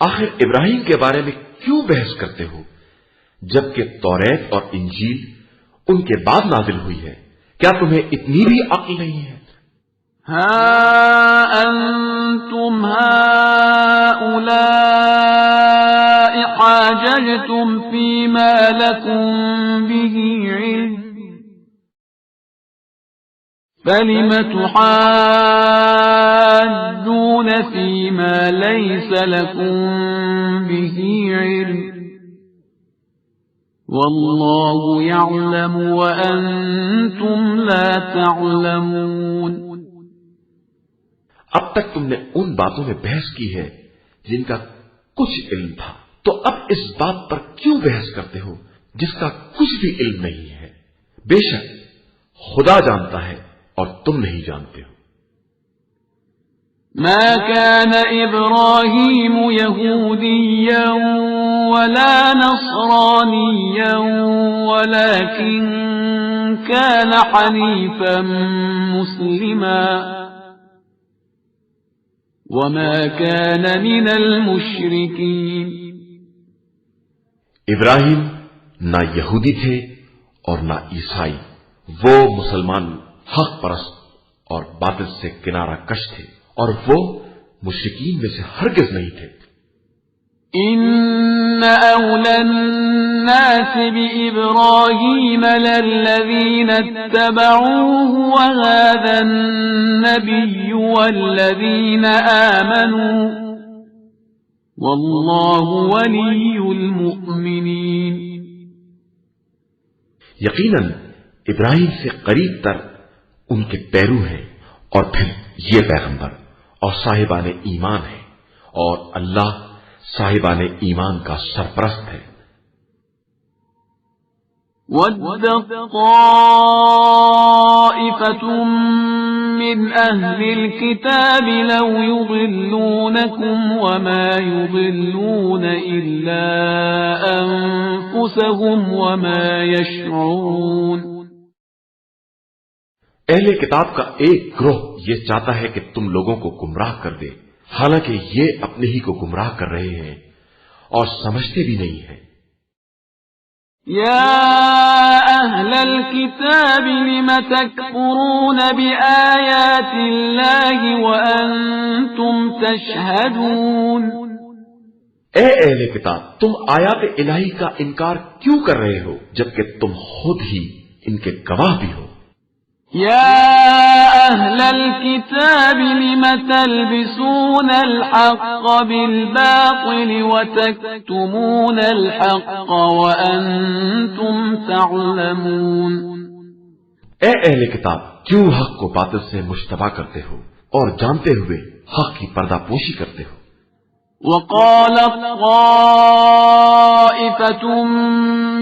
آخر ابراہیم کے بارے میں کیوں بحث کرتے ہو جبکہ توریت اور انجیل ان کے بعد نازل ہوئی ہے؟ کیا تمہیں اتنی بھی عقل نہیں ہے؟ ہا انتم هؤلاء حاججتم فيما لكم به علم فَلِمَ تُحَاجُّونَ فِيمَا لَيْسَ لَكُمْ بِهِ عِلْمٌ وَاللَّهُ يَعْلَمُ وَأَنْتُمْ لَا تَعْلَمُونَ۔ اب تک تم نے ان باتوں میں بحث کی ہے جن کا کچھ علم تھا، تو اب اس بات پر کیوں بحث کرتے ہو جس کا کچھ بھی علم نہیں ہے؟ بے شک خدا جانتا ہے اور تم نہیں جانتے ہو۔ ما كان إبراهيم يهوديا ولا نصرانيا ولكن كان حنيفا مسلما وما كان من المشركين۔ ابراہیم نہ یہودی تھے اور نہ عیسائی، وہ مسلمان حق پرست اور باطل سے کنارہ کش تھے، اور وہ مشرکین میں سے ہرگز نہیں تھے۔ ان اولى الناس بإبراهيم للذين اتبعوه وهذا النبي والذين آمنوا والله ولي المؤمنين۔ یقیناً ابراہیم سے قریب تر ان کے پیرو ہیں، اور پھر یہ پیغمبر اور صاحبان ایمان ہے، اور اللہ صاحبان ایمان کا سرپرست ہے۔ وَدَّ طَائِفَةٌ مِّنْ أَهْلِ الْكِتَابِ لَوْ يُضِلُّونَكُمْ وَمَا يُضِلُّونَ إِلَّا أَنفُسَهُمْ وَمَا يَشْعُرُونَ۔ اہل کتاب کا ایک گروہ یہ چاہتا ہے کہ تم لوگوں کو گمراہ کر دے، حالانکہ یہ اپنے ہی کو گمراہ کر رہے ہیں اور سمجھتے بھی نہیں ہیں۔ یا اہل الکتاب لم تکفرون بآیات اللہ وانتم تشہدون۔ اے اہل کتاب، تم آیات الہی کا انکار کیوں کر رہے ہو جبکہ تم خود ہی ان کے گواہ بھی ہو؟ یا اہل الکتاب لم تلبسون الحق بالباطل وتکتمون الحق وانتم تعلمون۔ اے اہل کتاب، کیوں حق کو باطل سے مشتبہ کرتے ہو اور جانتے ہوئے حق کی پردہ پوشی کرتے ہو؟ وقالت طائفة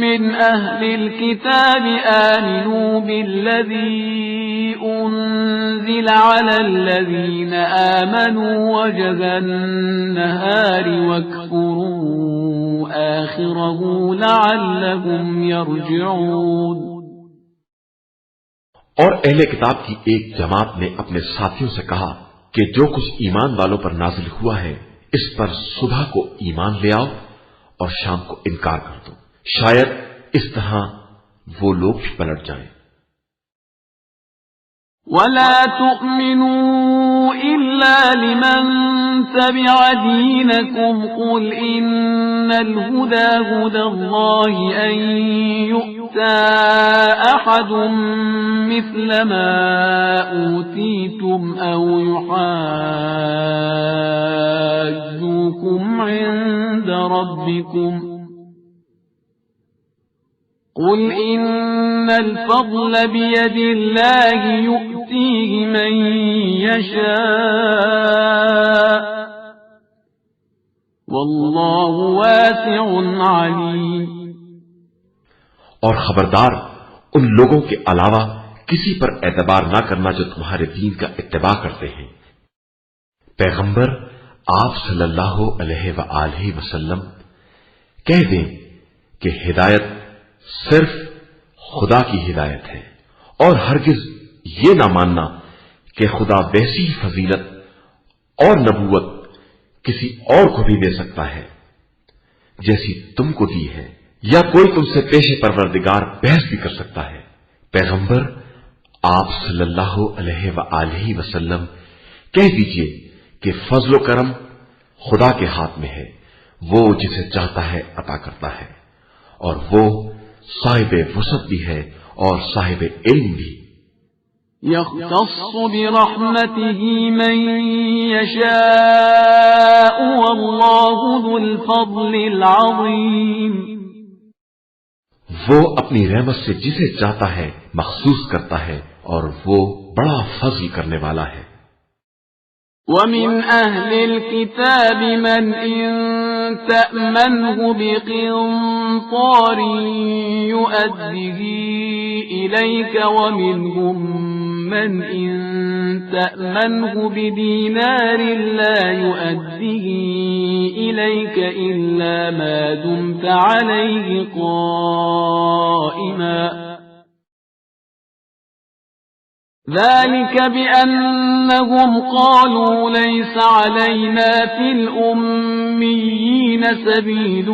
من أهل الكتاب آمنوا بالذي أنزل على الذين آمنوا وجه النهار واكفروا آخره لعلهم يرجعون۔ اور اہل کتاب کی ایک جماعت نے اپنے ساتھیوں سے کہا کہ جو کچھ ایمان والوں پر نازل ہوا ہے اس پر صبح کو ایمان لے آؤ اور شام کو انکار کر دو، شاید اس طرح وہ لوگ بھی پلٹ جائیں۔ وَلَا تُؤْمِنُوا إِلَّا لِمَن تَبِعَ دِينَكُمْ قُلْ إِنَّ الْهُدَى هُدَى اللَّهِ أَن يُؤْتَى أَحَدٌ مِثْلَ مَا أُوتِيتُمْ أَوْ يُحَاجُّوكُمْ عِندَ رَبِّكُمْ قُلْ إِنَّ الْفَضْلَ بِيَدِ اللَّهِ يُؤْتِيهِ مَن يَشَاءُ وَاللَّهُ وَاسِعٌ عَلِيمٌ۔ اور خبردار ان لوگوں کے علاوہ کسی پر اعتبار نہ کرنا جو تمہارے دین کا اتباع کرتے ہیں۔ پیغمبر آپ صلی اللہ علیہ وآلہ وسلم کہہ دیں کہ ہدایت صرف خدا کی ہدایت ہے، اور ہرگز یہ نہ ماننا کہ خدا ویسی فضیلت اور نبوت کسی اور کو بھی دے سکتا ہے جیسی تم کو دی ہے، یا کوئی تم سے پیش پروردگار بحث بھی کر سکتا ہے۔ پیغمبر آپ صلی اللہ علیہ وآلہ وسلم کہہ دیجئے کہ فضل و کرم خدا کے ہاتھ میں ہے، وہ جسے چاہتا ہے عطا کرتا ہے، اور وہ صاحب وسعت بھی ہے اور صاحب علم بھی۔ يختص برحمته من يشاء والله ذو الفضل العظيم. وہ اپنی رحمت سے جسے چاہتا ہے مخصوص کرتا ہے اور وہ بڑا فضل کرنے والا ہے. ومن أهل الكتاب من إن تأمنه بقنطار يؤده إليك ومنهم من إن تأمنه بدينار لا يؤده إليك إلا ما دمت عليه قائما ذلك بأنهم قالوا ليس علينا في الأميين سبيل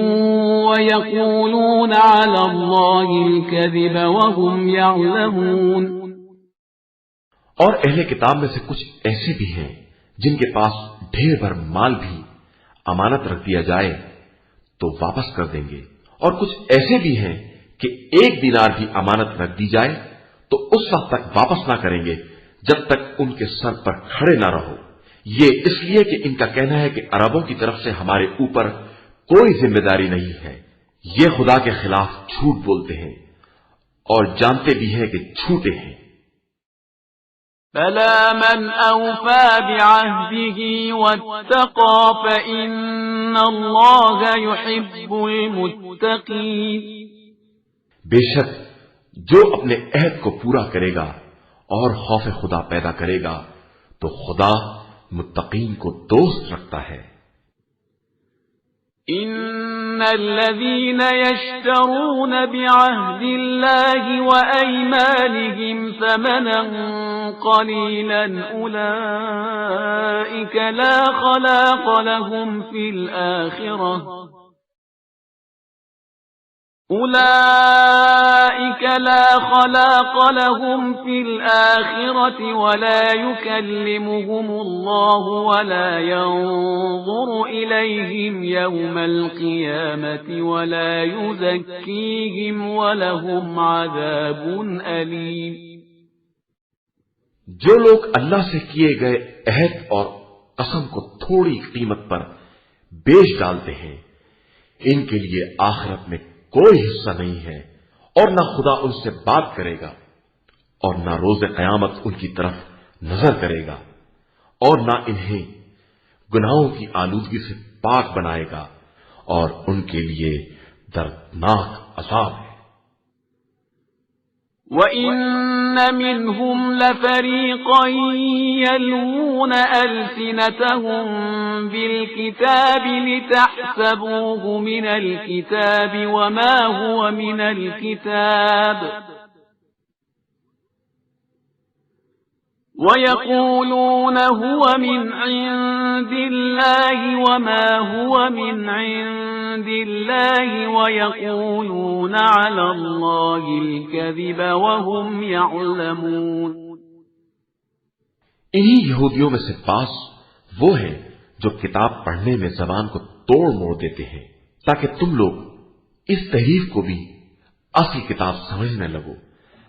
ويقولون على الله الكذب وهم يعلمون. اور اہل کتاب میں سے کچھ ایسے بھی ہیں جن کے پاس ڈھیر بھر مال بھی امانت رکھ دیا جائے تو واپس کر دیں گے، اور کچھ ایسے بھی ہیں کہ 1 دینار بھی امانت رکھ دی جائے تو اس وقت تک واپس نہ کریں گے جب تک ان کے سر پر کھڑے نہ رہو. یہ اس لیے کہ ان کا کہنا ہے کہ عربوں کی طرف سے ہمارے اوپر کوئی ذمہ داری نہیں ہے. یہ خدا کے خلاف جھوٹ بولتے ہیں اور جانتے بھی ہیں کہ جھوٹے ہیں. بلى من أوفى بعهده واتقى فإن الله يحب المتقين. بے شک جو اپنے عہد کو پورا کرے گا اور خوف خدا پیدا کرے گا تو خدا متقین کو دوست رکھتا ہے. ان الذين يشترون بعهد الله وأيمانهم ثمنا قليلا أولئك لا خلاق لهم في الآخرة ولا يكلمهم الله ولا ينظر إليهم يوم القيامة ولا يزكيهم ولهم عذاب أليم. جو لوگ اللہ سے کیے گئے عہد اور قسم کو تھوڑی قیمت پر بیچ ڈالتے ہیں ان کے لیے آخرت میں کوئی حصہ نہیں ہے، اور نہ خدا ان سے بات کرے گا اور نہ روز قیامت ان کی طرف نظر کرے گا اور نہ انہیں گناہوں کی آلودگی سے پاک بنائے گا اور ان کے لیے دردناک عذاب ہے. وَإِنَّ مِنْهُمْ لَفَرِيقًا يَلْوُونَ أَلْسِنَتَهُمْ بِالْكِتَابِ لِتَحْسَبُوهُ مِنَ الْكِتَابِ وَمَا هُوَ مِنَ الْكِتَابِ وَيَقُولُونَ هُوَ مِنْ عِنْدِ اللَّهِ وَمَا هُوَ مِنْ عِنْدِ اللَّهِ وَيَقُولُونَ عَلَى اللَّهِ الْكَذِبَ وَهُمْ يَعْلَمُونَ. انہی یہودیوں میں سے بعض وہ ہیں جو کتاب پڑھنے میں زبان کو توڑ موڑ دیتے ہیں تاکہ تم لوگ اس تحریف کو بھی اصل کتاب سمجھنے لگو،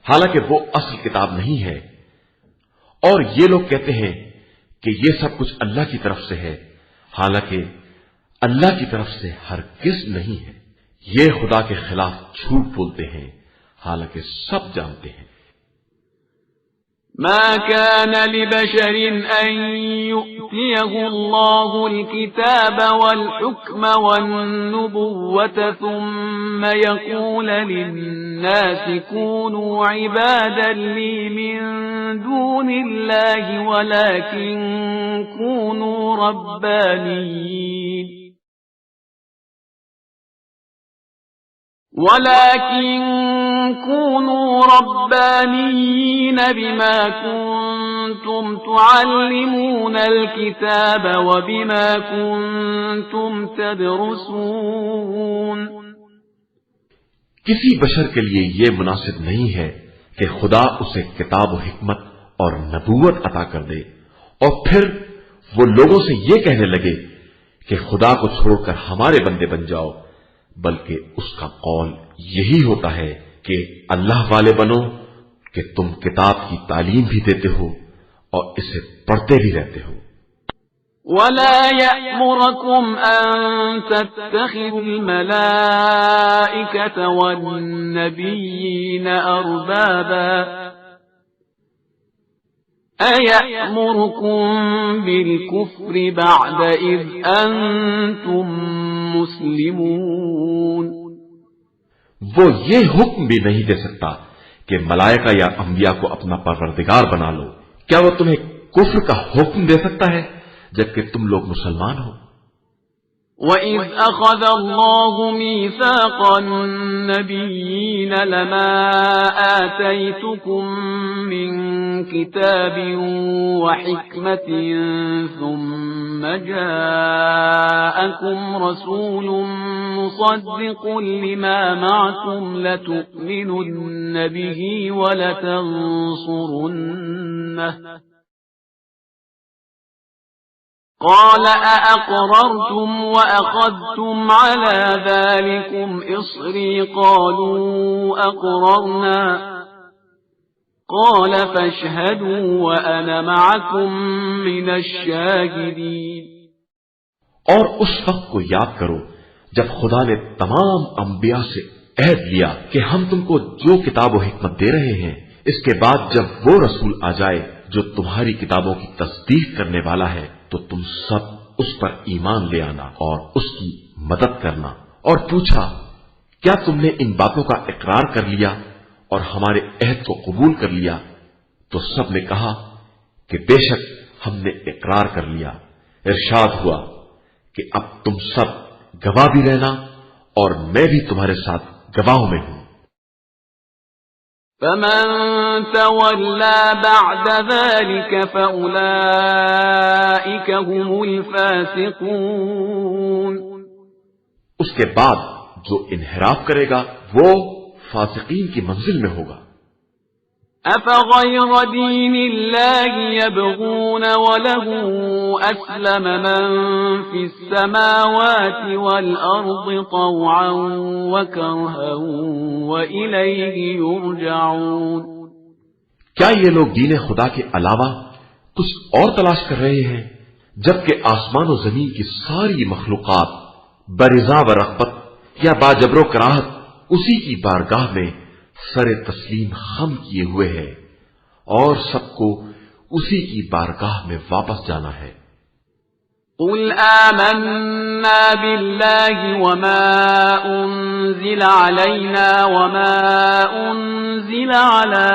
حالانکہ وہ اصل کتاب نہیں ہے. اور یہ لوگ کہتے ہیں کہ یہ سب کچھ اللہ کی طرف سے ہے، حالانکہ اللہ کی طرف سے ہرگز نہیں ہے. یہ خدا کے خلاف جھوٹ بولتے ہیں حالانکہ سب جانتے ہیں. ما كان لبشر أن يؤتيه الله الكتاب والحكم والنبوة ثم يقول للناس كونوا عبادا لي من دون الله ولكن كونوا ربانيين بما كنتم تعلمون الكتاب وبما كنتم تدرسون. کسی بشر کے لیے یہ مناسب نہیں ہے کہ خدا اسے کتاب و حکمت اور نبوت عطا کر دے اور پھر وہ لوگوں سے یہ کہنے لگے کہ خدا کو چھوڑ کر ہمارے بندے بن جاؤ، بلکہ اس کا قول یہی ہوتا ہے کہ اللہ والے بنو کہ تم کتاب کی تعلیم بھی دیتے ہو اور اسے پڑھتے بھی رہتے ہو. ولا يأمركم أن تتخذوا الملائكة والنبيين أربابا أيأمركم بالكفر بعد إذ أنتم مسلمون. وہ یہ حکم بھی نہیں دے سکتا کہ ملائکہ یا انبیاء کو اپنا پروردگار بنا لو. کیا وہ تمہیں کفر کا حکم دے سکتا ہے جبکہ تم لوگ مسلمان ہو؟ وَإِذْ أَخَذَ اللَّهُ مِيثَاقَ النَّبِيِّينَ لَمَا آتَيْتُكُم مِّن كِتَابٍ وَحِكْمَةٍ ثُمَّ جَاءَكُمْ رَسُولٌ مُصَدِّقٌ لِّمَا مَعَكُمْ لَتُؤْمِنُنَّ بِهِ وَلَتَنصُرُنَّهُ قال أأقررتم وأخذتم على ذلكم إصري قالوا أقررنا قال فاشهدوا وأنا معكم من الشاهدين. اور اس وقت کو یاد کرو جب خدا نے تمام انبیاء سے عہد لیا کہ ہم تم کو جو کتاب و حکمت دے رہے ہیں، اس کے بعد جب وہ رسول آ جائے جو تمہاری کتابوں کی تصدیق کرنے والا ہے تو تم سب اس پر ایمان لے آنا اور اس کی مدد کرنا. اور پوچھا کیا تم نے ان باتوں کا اقرار کر لیا اور ہمارے عہد کو قبول کر لیا؟ تو سب نے کہا کہ بے شک ہم نے اقرار کر لیا. ارشاد ہوا کہ اب تم سب گواہ بھی رہنا اور میں بھی تمہارے ساتھ گواہوں میں ہوں. فمن تولى بعد ذلك فأولئك هم الفاسقون. اس کے بعد جو انحراف کرے گا وہ فاسقین کی منزل میں ہوگا. أفغير دين الله يبغون وله أسلم من في السماوات والأرض طوعا وكرها وإليه يرجعون. کیا یہ لوگ دین خدا کے علاوہ کچھ اور تلاش کر رہے ہیں جبکہ آسمان و زمین کی ساری مخلوقات برضا و رغبت یا باجبر و کراہت اسی کی بارگاہ میں سر تسلیم خم کیے ہوئے ہے اور سب کو اسی کی بارگاہ میں واپس جانا ہے. قل آمنا بالله وما أنزل علينا وما أنزل على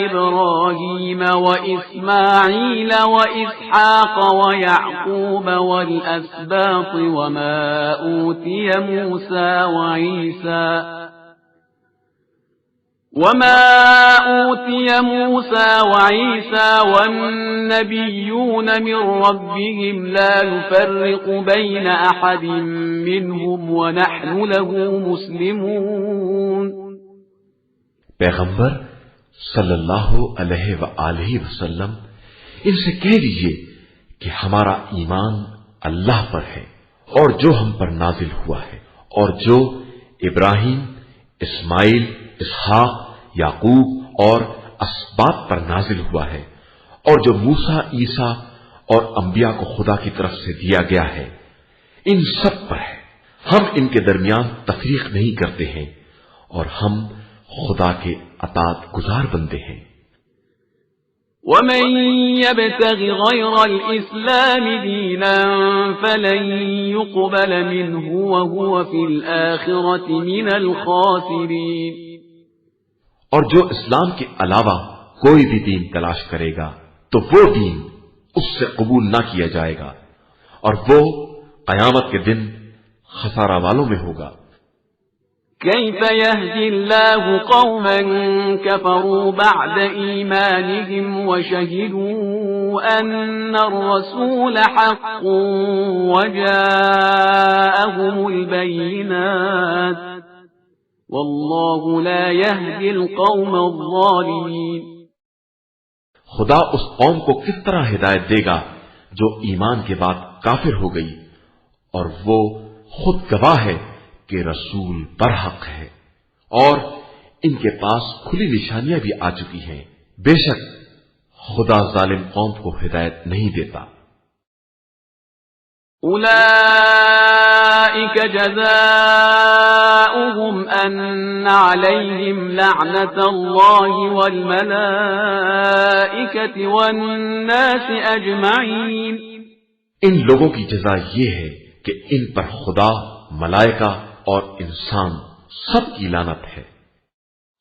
إبراهيم وإسماعيل وإسحاق ويعقوب والأسباط وما أوتي موسى وعيسى والنبيون من ربهم لا نفرق بين أحد منهم ونحن له مسلمون. پیغمبر صلی اللہ علیہ وآلہ وسلم ان سے کہہ دیجئے کہ ہمارا ایمان اللہ پر ہے اور جو ہم پر نازل ہوا ہے اور جو ابراہیم، اسماعیل، اسحاق، یعقوب اور اسباط پر نازل ہوا ہے اور جو موسیٰ، عیسیٰ اور انبیاء کو خدا کی طرف سے دیا گیا ہے ان سب پر ہے. ہم ان کے درمیان تفریق نہیں کرتے ہیں اور ہم خدا کے اطاعت گزار بندے ہیں. ومن يبتغ غير الإسلام دينا فلن يقبل منه وهو في الآخرة من الخاسرين. اور جو اسلام کے علاوہ کوئی بھی دین تلاش کرے گا تو وہ دین اس سے قبول نہ کیا جائے گا اور وہ قیامت کے دن خسارہ والوں میں ہوگا. كيف يهدي الله قوما كفروا بعد إيمانهم وشهدوا أن الرسول حق وجاءهم البينات والله لا يهدي القوم الظالمين. خدا اس قوم کو کس طرح ہدایت دے گا جو ایمان کے بعد کافر ہو گئی اور وہ خود گواہ ہے کہ رسول برحق ہے اور ان کے پاس کھلی نشانیاں بھی آ چکی ہیں، بے شک خدا ظالم قوم کو ہدایت نہیں دیتا۔ أولئك جزاؤهم أن عليهم لعنة الله والملائكة والناس أجمعين۔ ان لوگوں کی جزا یہ ہے کہ ان پر خدا، ملائکہ اور انسان سب کی لعنت ہے۔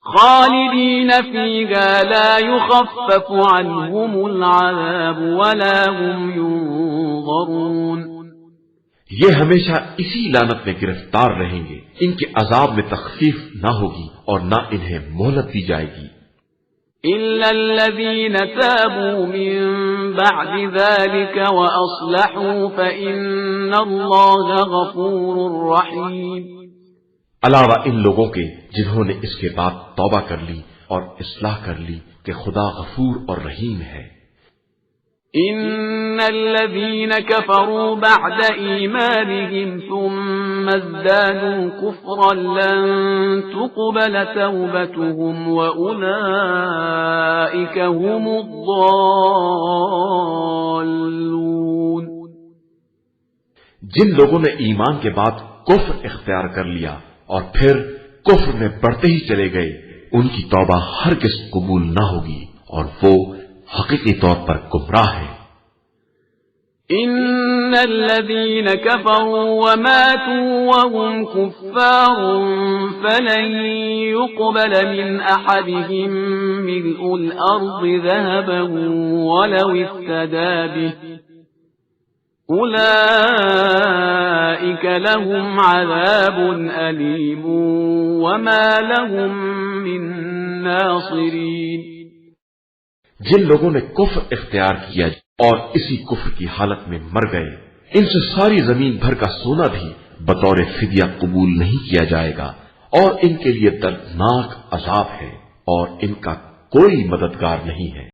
خالدین فیہا لا یخفف عنہم العذاب ولا هم ينظرون۔ یہ ہمیشہ اسی لعنت میں گرفتار رہیں گے، ان کے عذاب میں تخفیف نہ ہوگی اور نہ انہیں مہلت دی جائے گی۔ إلا الذين تابوا من بعد ذلك وأصلحوا فإن الله غفور رحيم۔ علاوہ ان لوگوں کے جنہوں نے اس کے بعد توبہ کر لی اور اصلاح کر لی کہ خدا غفور اور رحیم ہے۔ إن الذين كفروا بعد إيمانهم ثم ازدادوا كفرا لن تقبل توبتهم وأولئك هم الضالون۔ جن لوگوں نے ایمان کے بعد کفر اختیار کر لیا اور پھر کفر میں بڑھتے ہی چلے گئے، ان کی توبہ ہرگز قبول نہ ہوگی اور وہ حقیقی طور پر گمراہ ہے۔ ان الذين كفروا وماتوا وهم كفار فلن يقبل من احدهم ملء الارض ذهبا ولو افتدى به اولئك لهم عذاب اليم وما لهم من ناصرين۔ جن لوگوں نے کفر اختیار کیا اور اسی کفر کی حالت میں مر گئے، ان سے ساری زمین بھر کا سونا بھی بطور فدیہ قبول نہیں کیا جائے گا اور ان کے لیے دردناک عذاب ہے اور ان کا کوئی مددگار نہیں ہے۔